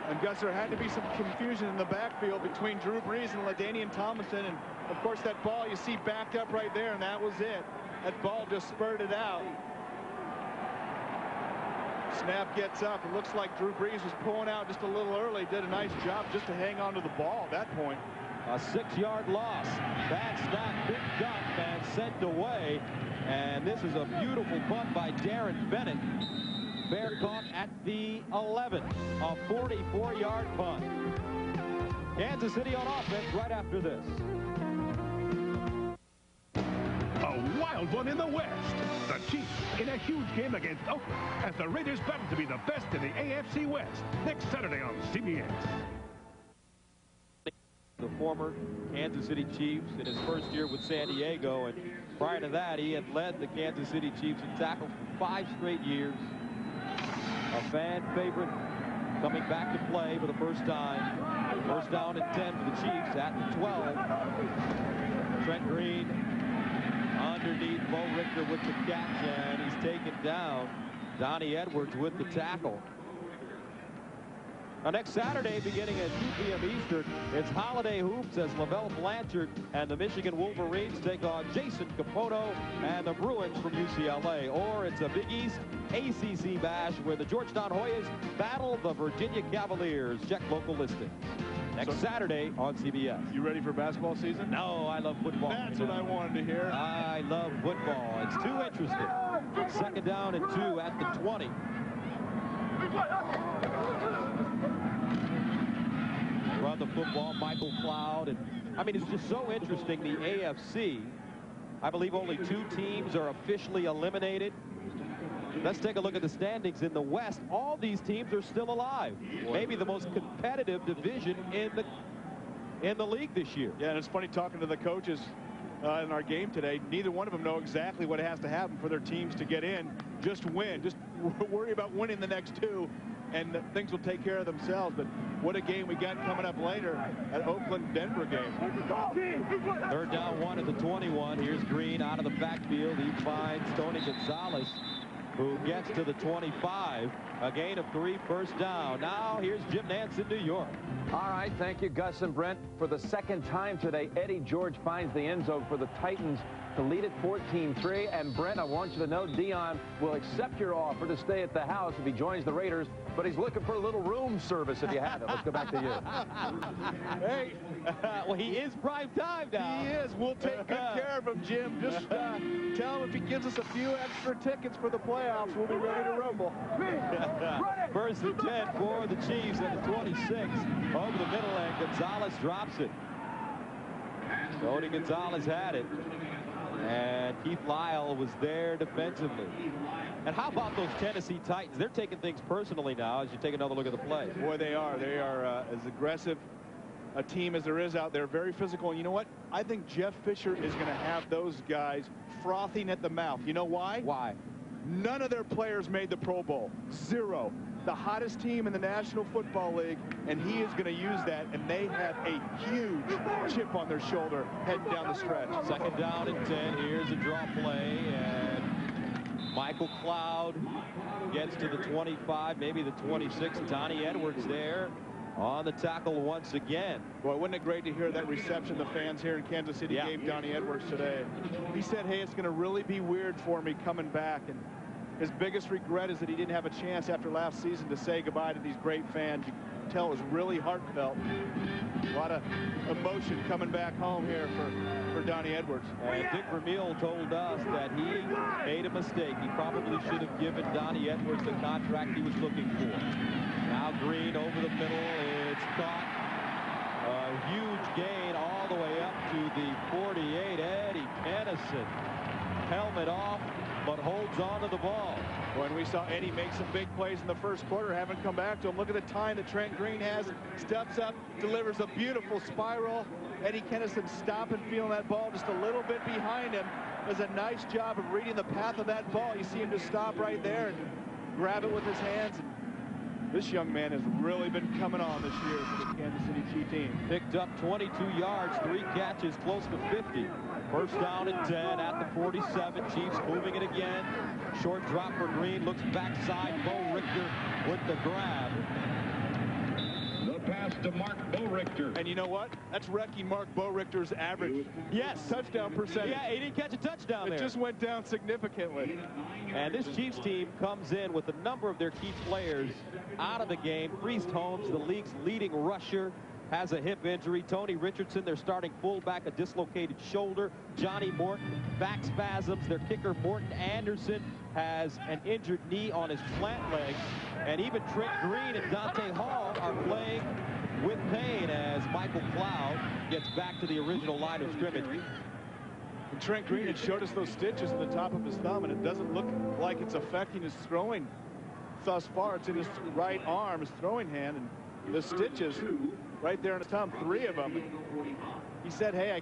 And Gus, there had to be some confusion in the backfield between Drew Brees and LaDainian Tomlinson. And of course, that ball you see backed up right there, and that was it. That ball just spurted out. Snap gets up. It looks like Drew Brees was pulling out just a little early. Did a nice job just to hang on to the ball at that point. A 6-yard loss. Bad snap picked up and sent away. And this is a beautiful punt by Darren Bennett. Bear caught at the 11. A 44-yard punt. Kansas City on offense right after this. A wild one in the West. The Chiefs in a huge game against Oakland as the Raiders battle to be the best in the AFC West next Saturday on CBS. The former Kansas City Chiefs in his first year with San Diego, and prior to that he had led the Kansas City Chiefs in tackles for 5 straight years. A fan favorite coming back to play for the first time. 1st down and 10 for the Chiefs at the 12. Trent Green underneath Bo Richter with the catch, and he's taken down. Donnie Edwards with the tackle. Now, next Saturday, beginning at 2 p.m. Eastern, it's Holiday Hoops as Lavelle Blanchard and the Michigan Wolverines take on Jason Capoto and the Bruins from UCLA. Or it's a Big East ACC bash where the Georgetown Hoyas battle the Virginia Cavaliers. Check local listings. Next Saturday on CBS. You ready for basketball season? No, I love football. That's what I wanted to hear. I love football. It's too interesting. 2nd down and 2 at the 20. Run the football, Michael Cloud. And I mean, it's just so interesting. The AFC, I believe only 2 teams are officially eliminated. Let's take a look at the standings in the West. All these teams are still alive. Maybe the most competitive division in the league this year. Yeah, and it's funny talking to the coaches in our game today. Neither one of them know exactly what has to happen for their teams to get in. Just win. Just worry about winning the next 2, and things will take care of themselves. But what a game we got coming up later at Oakland-Denver game. 3rd down 1 at the 21. Here's Green out of the backfield. He finds Tony Gonzalez, who gets to the 25. A gain of 3, 1st down. Now here's Jim Nantz in New York. All right, thank you, Gus and Brent. For the 2nd time today, Eddie George finds the end zone for the Titans to lead it 14-3. And Brent, I want you to know Dion will accept your offer to stay at the house if he joins the Raiders, but he's looking for a little room service if you have it. Let's go back to you. Hey, well, he is prime time now. He is. We'll take good care of him, Jim. Just tell him if he gives us a few extra tickets for the playoffs, we'll be ready to rumble. 1st and 10 for the Chiefs at the 26. Over the middle, and Gonzalez drops it. Tony Gonzalez had it. And Keith Lyle was there defensively. And how about those Tennessee Titans? They're taking things personally now as you take another look at the play. Boy, they are. They are as aggressive a team as there is out there. Very physical. And you know what? I think Jeff Fisher is going to have those guys frothing at the mouth. You know why? Why? None of their players made the Pro Bowl. 0. The hottest team in the National Football League, and he is going to use that, and they have a huge chip on their shoulder heading down the stretch. 2nd down and 10. Here's a draw play, and Michael Cloud gets to the 25, maybe the 26. Donnie Edwards there on the tackle once again. Boy, wasn't it great to hear that reception the fans here in Kansas City gave Donnie Edwards today. He said, hey, it's going to really be weird for me coming back, and his biggest regret is that he didn't have a chance after last season to say goodbye to these great fans. tell it was really heartfelt. A lot of emotion coming back home here for Donnie Edwards. And Dick Vermeil told us that he made a mistake. He probably should have given Donnie Edwards the contract he was looking for. Now Green over the middle. It's caught. A huge gain all the way up to the 48. Eddie Kennison, helmet off, but holds on to the ball. When we saw Eddie make some big plays in the first quarter, haven't come back to him. Look at the time that Trent Green has. Steps up, delivers a beautiful spiral. Eddie Kennison stopping, feeling that ball just a little bit behind him. Does a nice job of reading the path of that ball. You see him just stop right there and grab it with his hands. This young man has really been coming on this year for the Kansas City Chiefs team. Picked up 22 yards, 3 catches, close to 50. First down and 10 at the 47. Chiefs moving it again. Short drop for Green. Looks backside. Bo Richter with the grab. The pass to Mark Bo Richter. And you know what? That's wrecking Mark Bo Richter's average touchdown percentage. Yeah, he didn't catch a touchdown there. It just went down significantly. And this Chiefs team comes in with a number of their key players out of the game. Priest Holmes, the league's leading rusher, has a hip injury. Tony Richardson, their starting fullback, a dislocated shoulder. Johnny Morton, back spasms. Their kicker, Morton Anderson, has an injured knee on his flat leg. And even Trent Green and Dante Hall are playing with pain as Michael Cloud gets back to the original line of scrimmage. And Trent Green had showed us those stitches in the top of his thumb, and it doesn't look like it's affecting his throwing thus far. It's in his right arm, his throwing hand, and the stitches right there in his thumb, 3 of them. He said, hey,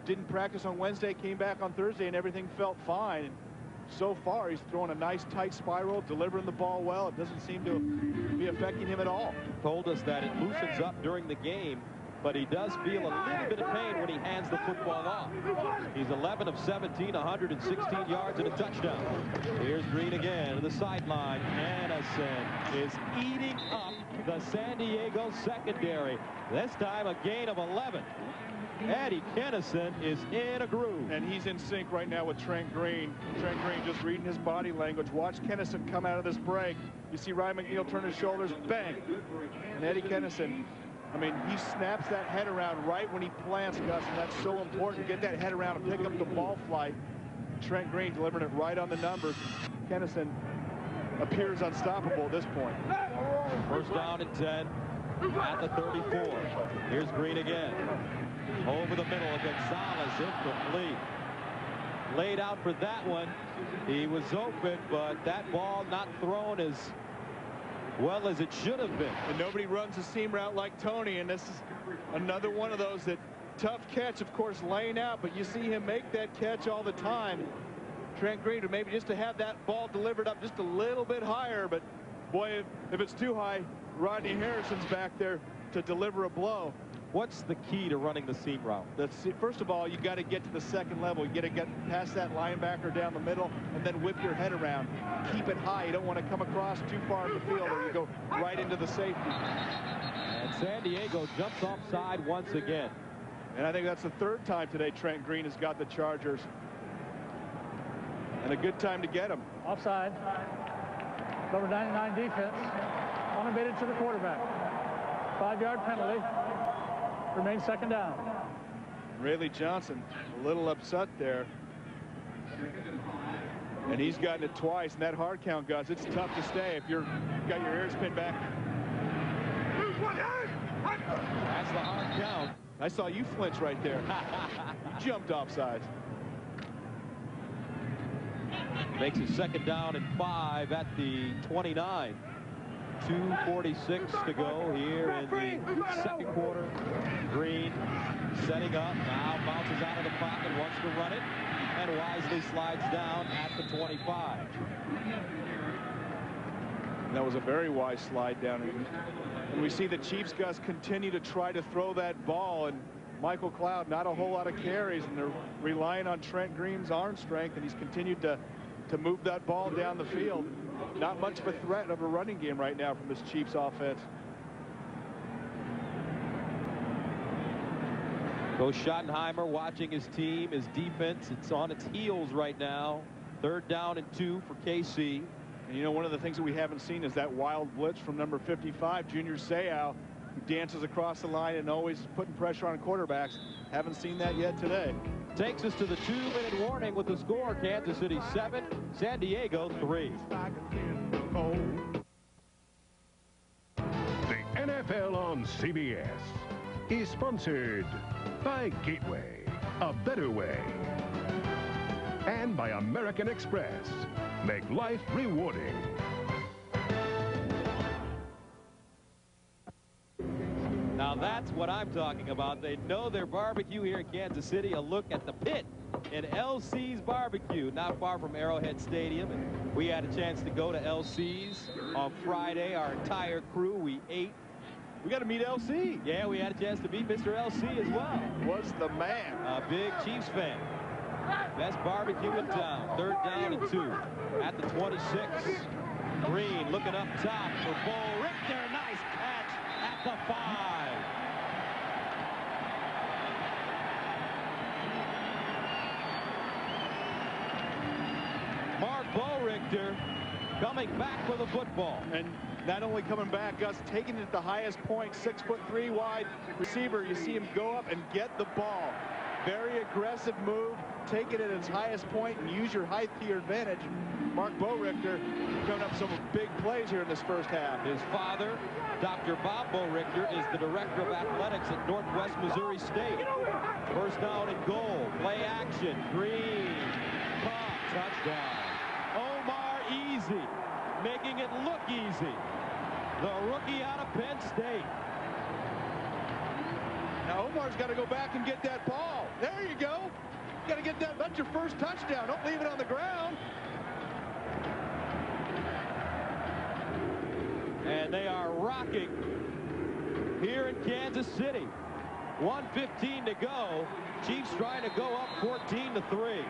didn't practice on Wednesday, came back on Thursday, and everything felt fine. And so far, he's throwing a nice tight spiral, delivering the ball well. It doesn't seem to be affecting him at all. Told us that it loosens up during the game, but he does feel a little bit of pain when he hands the football off. He's 11 of 17, 116 yards and a touchdown. Here's Green again to the sideline. Kennison is eating up the San Diego secondary. This time a gain of 11. Eddie Kennison is in a groove. And he's in sync right now with Trent Green. Trent Green just reading his body language. Watch Kennison come out of this break. You see Ryan McNeil turn his shoulders, bang. And Eddie Kennison, I mean, he snaps that head around right when he plants, Gus, and that's so important. Get that head around and pick up the ball flight. Trent Green delivering it right on the numbers. Kennison appears unstoppable at this point. First down and 10 at the 34. Here's Green again. Over the middle, Gonzalez incomplete. Laid out for that one. He was open, but that ball not thrown as well as it should have been. And nobody runs a seam route like Tony, and this is another one of those that tough catch, of course, laying out, but you see him make that catch all the time. Trent Green, maybe just to have that ball delivered up just a little bit higher, but boy, if it's too high, Rodney Harrison's back there to deliver a blow. What's the key to running the seam route? First of all, you got to get to the second level. You got to get past that linebacker down the middle and then whip your head around. Keep it high. You don't want to come across too far in the field or you go right into the safety. And San Diego jumps offside once again. And I think that's the 3rd time today Trent Green has got the Chargers. And a good time to get him. Offside. Number 99 defense. Unabated to the quarterback. 5-yard penalty. Remains second down. Rayleigh Johnson a little upset there. And he's gotten it twice. And that hard count, Gus, it's tough to stay if you've got your ears pinned back. That's the hard count. I saw you flinch right there. You jumped offsides. Makes it second down and 5 at the 29. 2:46 to go here in the second quarter. Green setting up. Now bounces out of the pocket, wants to run it, and wisely slides down at the 25. That was a very wise slide down. And we see the Chiefs, Gus, continue to try to throw that ball. And Michael Cloud, not a whole lot of carries, and they're relying on Trent Green's arm strength, and he's continued to move that ball down the field. Not much of a threat of a running game right now from this Chiefs offense. Coach Schottenheimer watching his team, his defense. It's on its heels right now. 3rd down and 2 for KC. And you know, one of the things that we haven't seen is that wild blitz from number 55, Junior Seau, who dances across the line and always putting pressure on quarterbacks. Haven't seen that yet today. Takes us to the 2-minute warning with the score: Kansas City 7, San Diego 3. The NFL on CBS is sponsored by Gateway, a better way, and by American Express. Make life rewarding. Now that's what I'm talking about. They know their barbecue here in Kansas City. A look at the pit in LC's Barbecue, not far from Arrowhead Stadium. And we had a chance to go to LC's on Friday. Our entire crew, we ate. We got to meet LC. Yeah, we had a chance to meet Mr. LC as well. Was the man. A big Chiefs fan. Best barbecue in town. 3rd down and 2 at the 26. Green looking up top for Bo Richter. Nice catch at the 5. Mark Bo Richter coming back for the football. And not only coming back, Gus, taking it at the highest point, 6'3" wide receiver. You see him go up and get the ball. Very aggressive move. Take it at its highest point and use your height to your advantage. Mark Bo Richter coming up some big plays here in this first half. His father, Dr. Bob Bo Richter, is the director of athletics at Northwest Missouri State. First down and goal. Play action. Green. Caught. Touchdown. Omar Easy, making it look easy. The rookie out of Penn State. Now Omar's got to go back and get that ball. There you go. You got to get that. That's your first touchdown. Don't leave it on the ground. And they are rocking here in Kansas City. 1:15 to go. Chiefs trying to go up 14-3.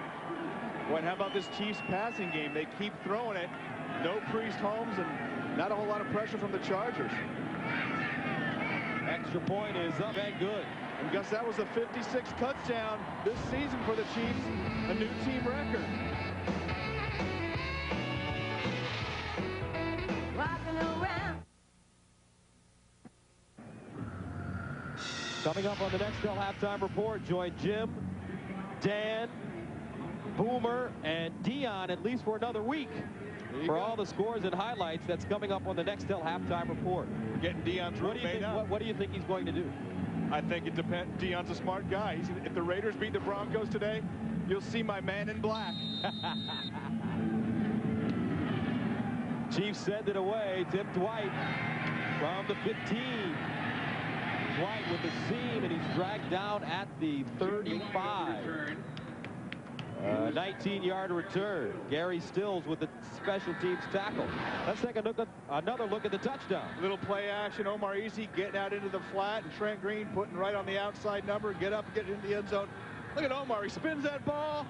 Boy, and how about this Chiefs passing game? They keep throwing it. No Priest Holmes and not a whole lot of pressure from the Chargers. Extra point is up and good. And Gus, that was a 56th touchdown this season for the Chiefs, a new team record. Rocking around. Coming up on the Nextel halftime report, join Jim, Dan, Boomer, and Dion at least for another week. For all the scores and highlights, that's coming up on the Nextel halftime report. We're getting Dion's room made up. What do you think he's going to do? I think it depends. Dion's a smart guy. If the Raiders beat the Broncos today, you'll see my man in black. Chiefs send it away. Tim Dwight from the 15. Dwight with the seam, and he's dragged down at the 35. 19-yard return. Gary Stills with the special teams tackle. Let's take another look at the touchdown. Little play action. Omar Easy getting out into the flat, and Trent Green putting right on the outside number. Get up, get into the end zone. Look at Omar. He spins that ball.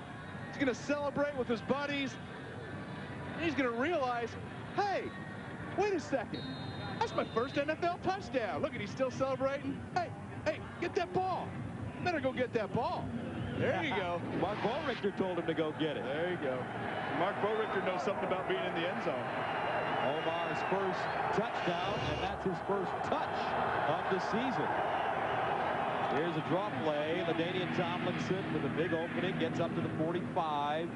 He's going to celebrate with his buddies. He's going to realize, hey, wait a second. That's my first NFL touchdown. Look at, he's still celebrating. Hey, get that ball. Better go get that ball. There you go. Mark Bo Richter told him to go get it. There you go. Mark Bo Richter knows something about being in the end zone. Omar's first touchdown, and that's his first touch of the season. Here's a draw play. LaDainian Tomlinson with a big opening. Gets up to the 45.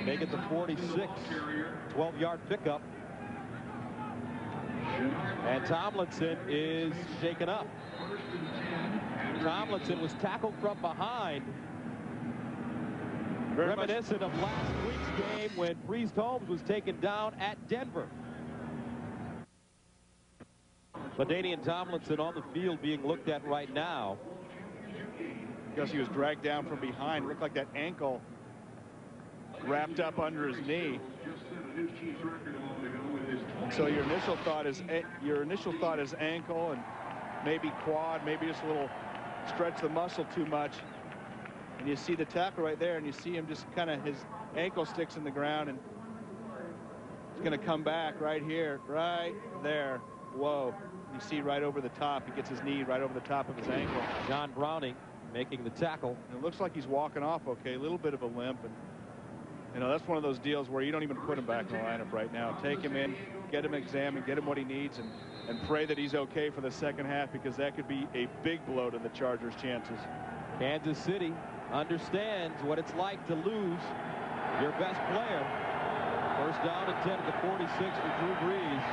Make it the 46. 12-yard pickup. And Tomlinson is shaken up. Tomlinson was tackled from behind. Reminiscent of last week's game when Priest Holmes was taken down at Denver. LaDainian Tomlinson on the field being looked at right now. Because he was dragged down from behind. It looked like that ankle wrapped up under his knee. So your initial thought is ankle and maybe quad, maybe just a little stretch the muscle too much. And you see the tackle right there, and you see him just kind of, his ankle sticks in the ground, and he's going to come back right here, right there. Whoa. You see right over the top. He gets his knee right over the top of his ankle. John Browning making the tackle. And it looks like he's walking off okay. A little bit of a limp. You know, that's one of those deals where you don't even put him back in the lineup right now. Take him in, get him examined, get him what he needs, and pray that he's okay for the second half, because that could be a big blow to the Chargers' chances. Kansas City understands what it's like to lose your best player. First down and 10 at the 46 for Drew Brees.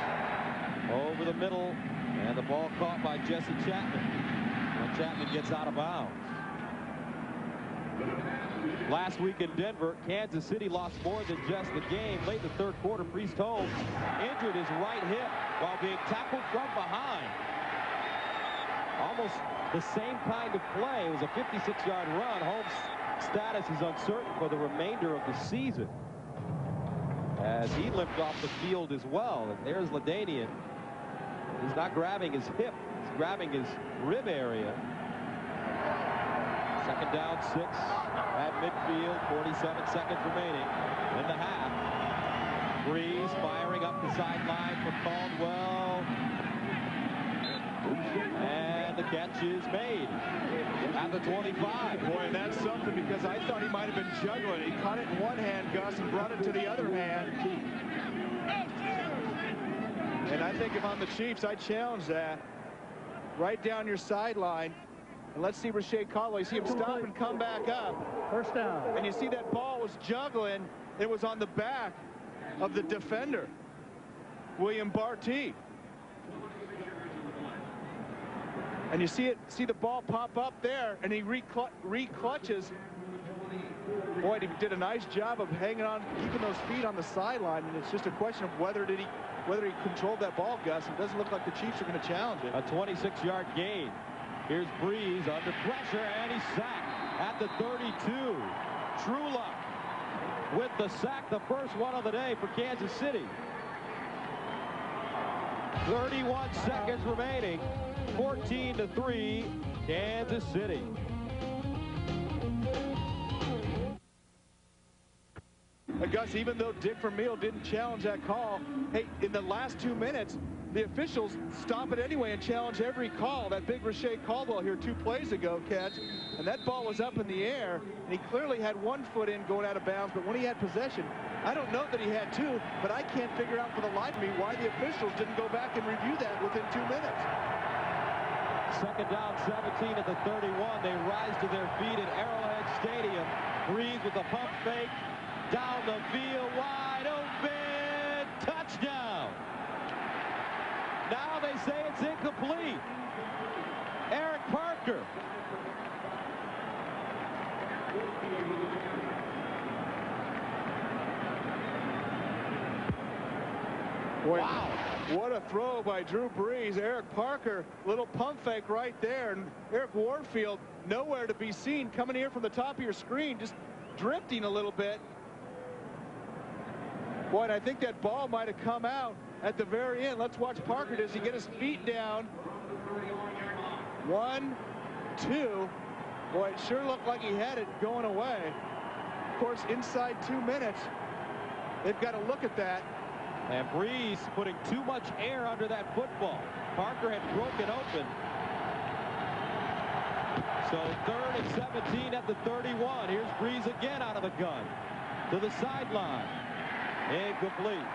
Over the middle, and the ball caught by Jesse Chapman. And Chapman gets out of bounds. Last week in Denver, Kansas City lost more than just the game. Late in the third quarter, Priest Holmes injured his right hip while being tackled from behind. Almost the same kind of play. It was a 56-yard run. Holmes' status is uncertain for the remainder of the season, as he limped off the field as well. And there's LaDainian. He's not grabbing his hip. He's grabbing his rib area. Second down, 6 at midfield. 47 seconds remaining in the half. Brees firing up the sideline for Caldwell. And the catch is made at the 25. Boy, and that's something, because I thought he might have been juggling. He caught it in one hand, Gus, and brought it to the other hand. And I think if I'm the Chiefs, I challenge that. Right down your sideline. And let's see Reche Caldwell. You see him stop and come back up. First down. And you see that ball was juggling. It was on the back of the defender, William Barty. And you see the ball pop up there, and he re-clutches. Boy, he did a nice job of hanging on, keeping those feet on the sideline. And it's just a question of whether he controlled that ball, Gus. It doesn't look like the Chiefs are going to challenge it. A 26-yard gain. Here's Brees under pressure, and he's sacked at the 32. Trueluck with the sack, the first one of the day for Kansas City. 31 seconds remaining. 14-3, Kansas City. Gus, even though Dick Vermeil didn't challenge that call, hey, in the last 2 minutes, the officials stop it anyway and challenge every call. That big Reche Caldwell here 2 plays ago catch, and that ball was up in the air, and he clearly had 1 foot in going out of bounds, but when he had possession, I don't know that he had 2, but I can't figure out for the life of me why the officials didn't go back and review that within 2 minutes. Second down, 17 at the 31. They rise to their feet at Arrowhead Stadium. Brees with a pump fake. Down the field, wide open. Touchdown. Now they say it's incomplete. Eric Parker. Boy, wow. What a throw by Drew Brees. Eric Parker, little pump fake right there. And Eric Warfield, nowhere to be seen, coming here from the top of your screen, just drifting a little bit. Boy, and I think that ball might have come out at the very end. Let's watch Parker. Does he get his feet down? 1, 2. Boy, it sure looked like he had it going away. Of course, inside 2 minutes, they've got to look at that. And Brees putting too much air under that football. Parker had broken open. So 3rd and 17 at the 31. Here's Brees again out of the gun to the sideline. Incomplete.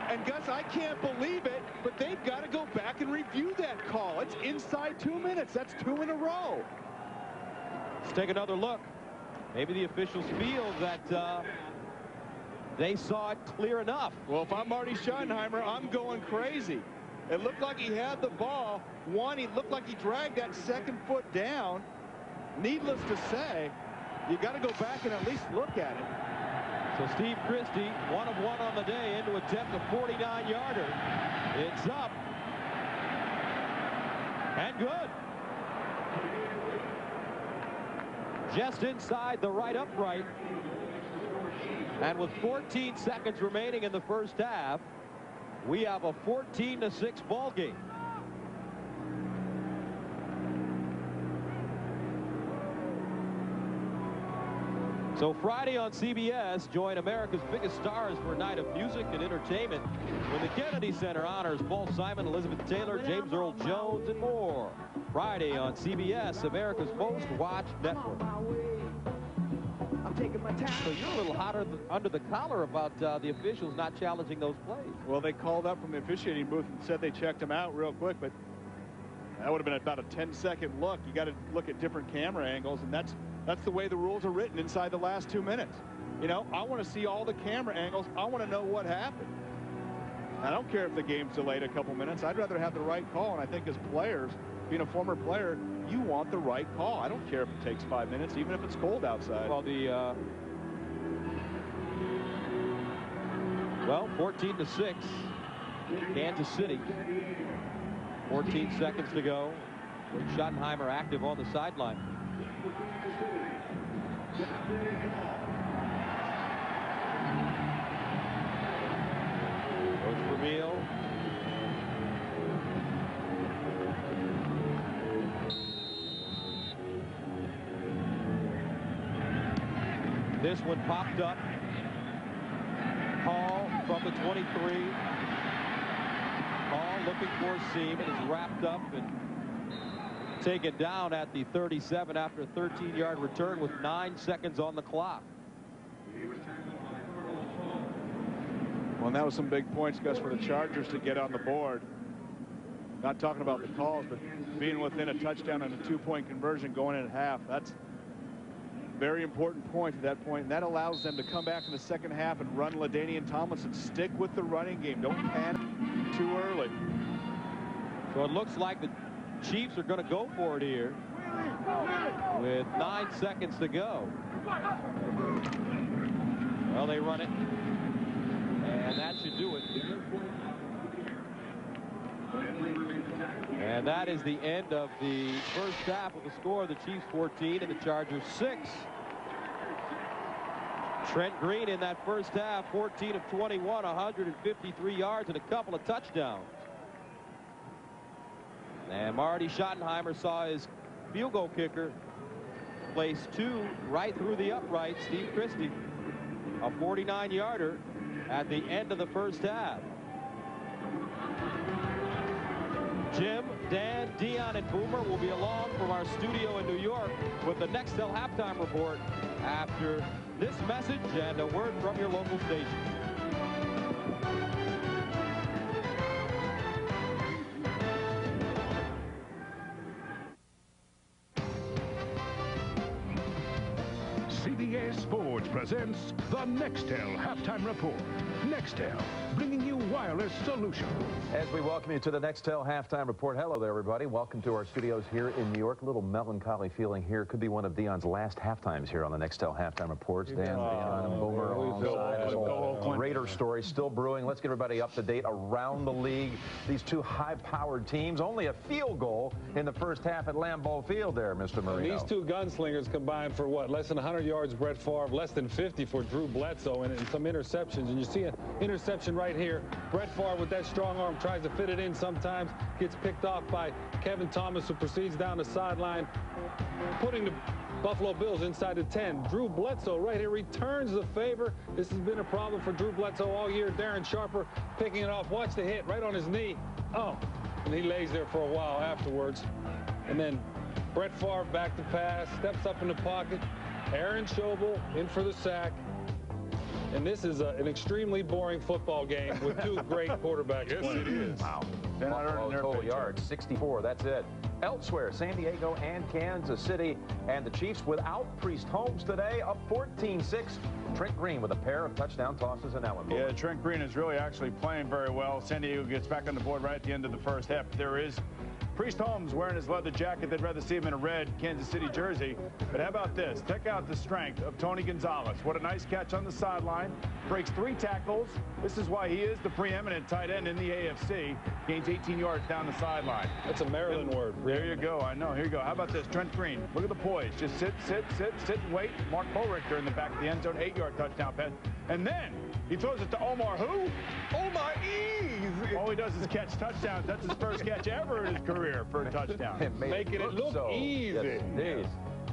And Gus, I can't believe it, but they've got to go back and review that call. It's inside 2 minutes. That's 2 in a row. Let's take another look. Maybe the officials feel that they saw it clear enough. Well, if I'm Marty Schottenheimer, I'm going crazy. It looked like he had the ball. One, he looked like he dragged that 2nd foot down. Needless to say, you got to go back and at least look at it. So Steve Christie, 1 of 1 on the day, into attempt a 49-yarder. It's up. And good. Just inside the right upright. And with 14 seconds remaining in the first half, we have a 14-6 ball game. So Friday on CBS, join America's biggest stars for a night of music and entertainment when the Kennedy Center honors Paul Simon, Elizabeth Taylor, James Earl Jones, and more. Friday on CBS, America's most watched network. So you're a little hotter under the collar about the officials not challenging those plays. Well, they called up from the officiating booth and said they checked him out real quick, but that would have been about a 10-second look. You got to look at different camera angles, and that's the way the rules are written inside the last 2 minutes. You know, I want to see all the camera angles. I want to know what happened. I don't care if the game's delayed a couple minutes. I'd rather have the right call, and I think as players, being a former player, you want the right call. I don't care if it takes 5 minutes, even if it's cold outside. Well, 14-6, Kansas City. 14 seconds to go. Schottenheimer active on the sideline. Goes for Meal. This one popped up. Hall from the 23. Hall looking for a seam and is wrapped up and taken down at the 37 after a 13-yard return with 9 seconds on the clock. Well, and that was some big points, Gus, for the Chargers to get on the board. Not talking about the calls, but being within a touchdown and a 2-point conversion going in at half. That's a very important point at that point, and that allows them to come back in the second half and run LaDainian Tomlinson. Stick with the running game. Don't panic too early. So it looks like the Chiefs are going to go for it here with 9 seconds to go. Well, they run it, and that should do it. And that is the end of the first half with the score of the Chiefs 14 and the Chargers 6. Trent Green in that first half, 14 of 21, 153 yards and a couple of touchdowns. And Marty Schottenheimer saw his field goal kicker place 2 right through the upright, Steve Christie, a 49-yarder at the end of the first half. Jim, Dan, Dion, and Boomer will be along from our studio in New York with the Nextel halftime report after this message and a word from your local station. CBS Sports presents the Nextel Halftime Report. Nextel, bringing you wireless solutions. As we welcome you to the Nextel Halftime Report. Hello there, everybody. Welcome to our studios here in New York. A little melancholy feeling here. Could be one of Dion's last halftimes here on the Nextel Halftime Reports. Dan, Dion, and Boomer alongside. Raider story still brewing. Let's get everybody up to date around the league. These two high-powered teams. Only a field goal in the first half at Lambeau Field there, Mr. Marino. These two gunslingers combined for what? Less than 100 yards, Brett Favre, less than 50 for Drew Bledsoe, and some interceptions. And you see an interception right here. Brett Favre with that strong arm tries to fit it in sometimes, gets picked off by Kevin Thomas, who proceeds down the sideline, putting the Buffalo Bills inside the 10. Drew Bledsoe right here returns the favor. This has been a problem for Drew Bledsoe all year. Darren Sharper picking it off. Watch the hit right on his knee. Oh, and he lays there for a while afterwards. And then Brett Favre back to pass, steps up in the pocket. Aaron Schobel in for the sack. And this is an extremely boring football game with two great quarterbacks. Yes, it is. Wow. Buffalo total yards, 64. That's it. Elsewhere, San Diego and Kansas City, and the Chiefs without Priest Holmes today, up 14-6. Trent Green with a pair of touchdown tosses and Allen. Yeah, Trent Green is really actually playing very well. San Diego gets back on the board right at the end of the first half. There is Priest Holmes wearing his leather jacket. They'd rather see him in a red Kansas City jersey. But how about this? Check out the strength of Tony Gonzalez. What a nice catch on the sideline. Breaks 3 tackles. This is why he is the preeminent tight end in the AFC. Gains 18 yards down the sideline. That's a Maryland word. There you go. I know. Here you go. How about this? Trent Green. Look at the poise. Just sit, and wait. Mark Boerichter in the back of the end zone. 8-yard touchdown pass. And then he throws it to Omar who? Omar Ease. All he does is catch touchdowns. That's his first catch ever in his career for a touchdown. Making it look so easy. Yes, indeed.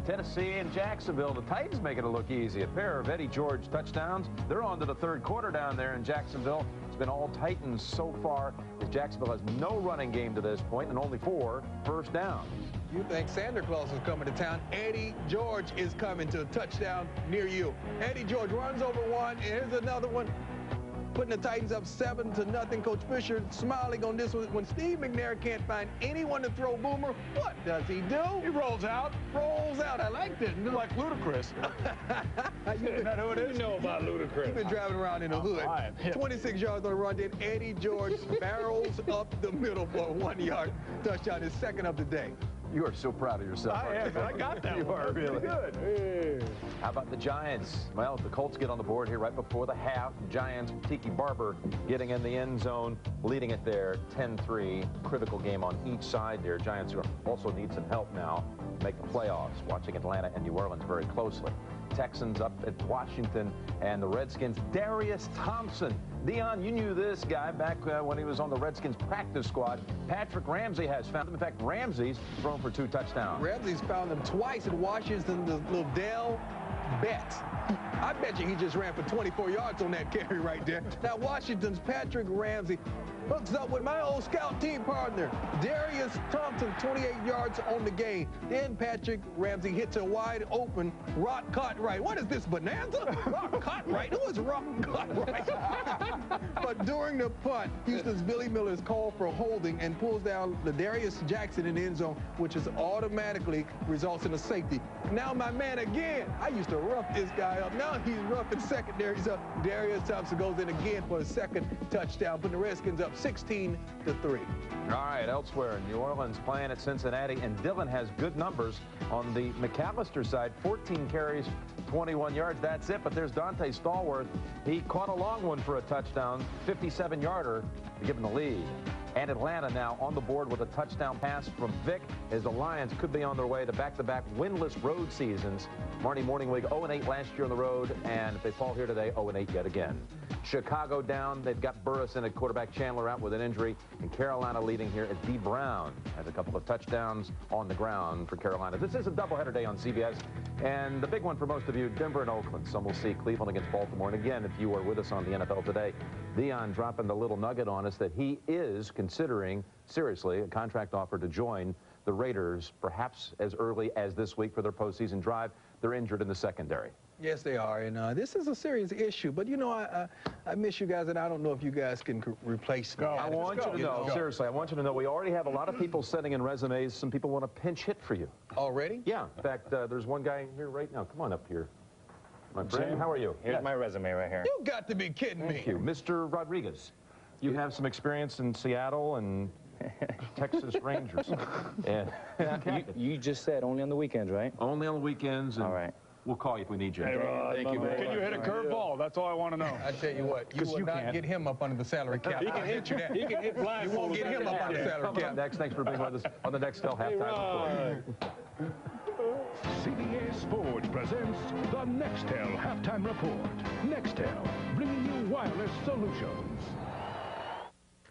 Tennessee and Jacksonville, the Titans making it look easy. A pair of Eddie George touchdowns. They're on to the third quarter down there in Jacksonville. It's been all Titans so far, as Jacksonville has no running game to this point and only 4 first downs. You think Santa Claus is coming to town? Eddie George is coming to a touchdown near you. Eddie George runs over one, and here's another one. Putting the Titans up 7-0. Coach Fisher smiling on this one. When Steve McNair can't find anyone to throw Boomer, what does he do? He rolls out. Rolls out. I like this. Like Ludacris. Isn't that who it is? You know about Ludacris. You've been driving around in the hood. 26 yards on the run. Then Eddie George barrels up the middle for a 1-yard touchdown. His second of the day. You are so proud of yourself. I am. I got that. You are really good. Hey. How about the Giants? Well, the Colts get on the board here right before the half. Giants, Tiki Barber getting in the end zone, leading it there 10-3. Critical game on each side there. Giants also need some help now to make the playoffs. Watching Atlanta and New Orleans very closely. Texans up at Washington, and the Redskins. Darius Thompson. Dion, you knew this guy back when he was on the Redskins practice squad. Patrick Ramsey has found him. In fact, Ramsey's thrown for 2 touchdowns. Ramsey's found him twice in Washington, the little Dell bet. I bet you he just ran for 24 yards on that carry right there. Now, Washington's Patrick Ramsey hooks up with my old scout team partner, Darius Thompson, 28 yards on the game. Then Patrick Ramsey hits a wide open Rock Cartwright. What is this, Bonanza? Rock Cartwright? Who is Rock Cartwright? But during the punt, Houston's Billy Miller is called for holding and pulls down Ladarius Jackson in the end zone, which is automatically results in a safety. Now my man again. I used to rough this guy up. Now he's roughing secondaries up. Darius Thompson goes in again for a second touchdown, putting the Redskins up 16-3. All right, elsewhere, New Orleans playing at Cincinnati, and Dillon has good numbers on the McAllister side. 14 carries, 21 yards. That's it, but there's Dante Stallworth. He caught a long one for a touchdown, 57-yarder to give him the lead. And Atlanta now on the board with a touchdown pass from Vick, as the Lions could be on their way to back-to-back winless road seasons. Marty Morningwig 0-8 last year on the road, and if they fall here today, 0-8 yet again. Chicago down. They've got Burris in at quarterback, Chandler out with an injury, and Carolina leading here as D. Brown has a couple of touchdowns on the ground for Carolina. This is a doubleheader day on CBS, and the big one for most of you, Denver and Oakland. Some will see Cleveland against Baltimore. And again, if you are with us on the NFL Today, Dion dropping the little nugget on us that he is considering, seriously, a contract offer to join the Raiders perhaps as early as this week for their postseason drive. They're injured in the secondary. Yes, they are, and this is a serious issue. But, you know, I miss you guys, and I don't know if you guys can replace me. I want you to know, seriously, I want you to know we already have a lot of people sending in resumes. Some people want to pinch hit for you. Already? Yeah. In fact, there's one guy here right now. Come on up here. My friend, how are you? Here's my resume right here. You got to be kidding me. Thank you. Mr. Rodriguez, you have some experience in Seattle and Texas Rangers. And you just said only on the weekends, right? Only on the weekends. And all right. We'll call you if we need you. Hey, thank you. Can you hit a curveball? That's all I want to know. I tell you what, you will not get him up under the salary cap. He can hit you. He can hit fly. You won't get him up under the salary cap. Next, thanks for being with us on the Nextel halftime report. CBS Sports presents the Nextel halftime report. Nextel, bringing you wireless solutions.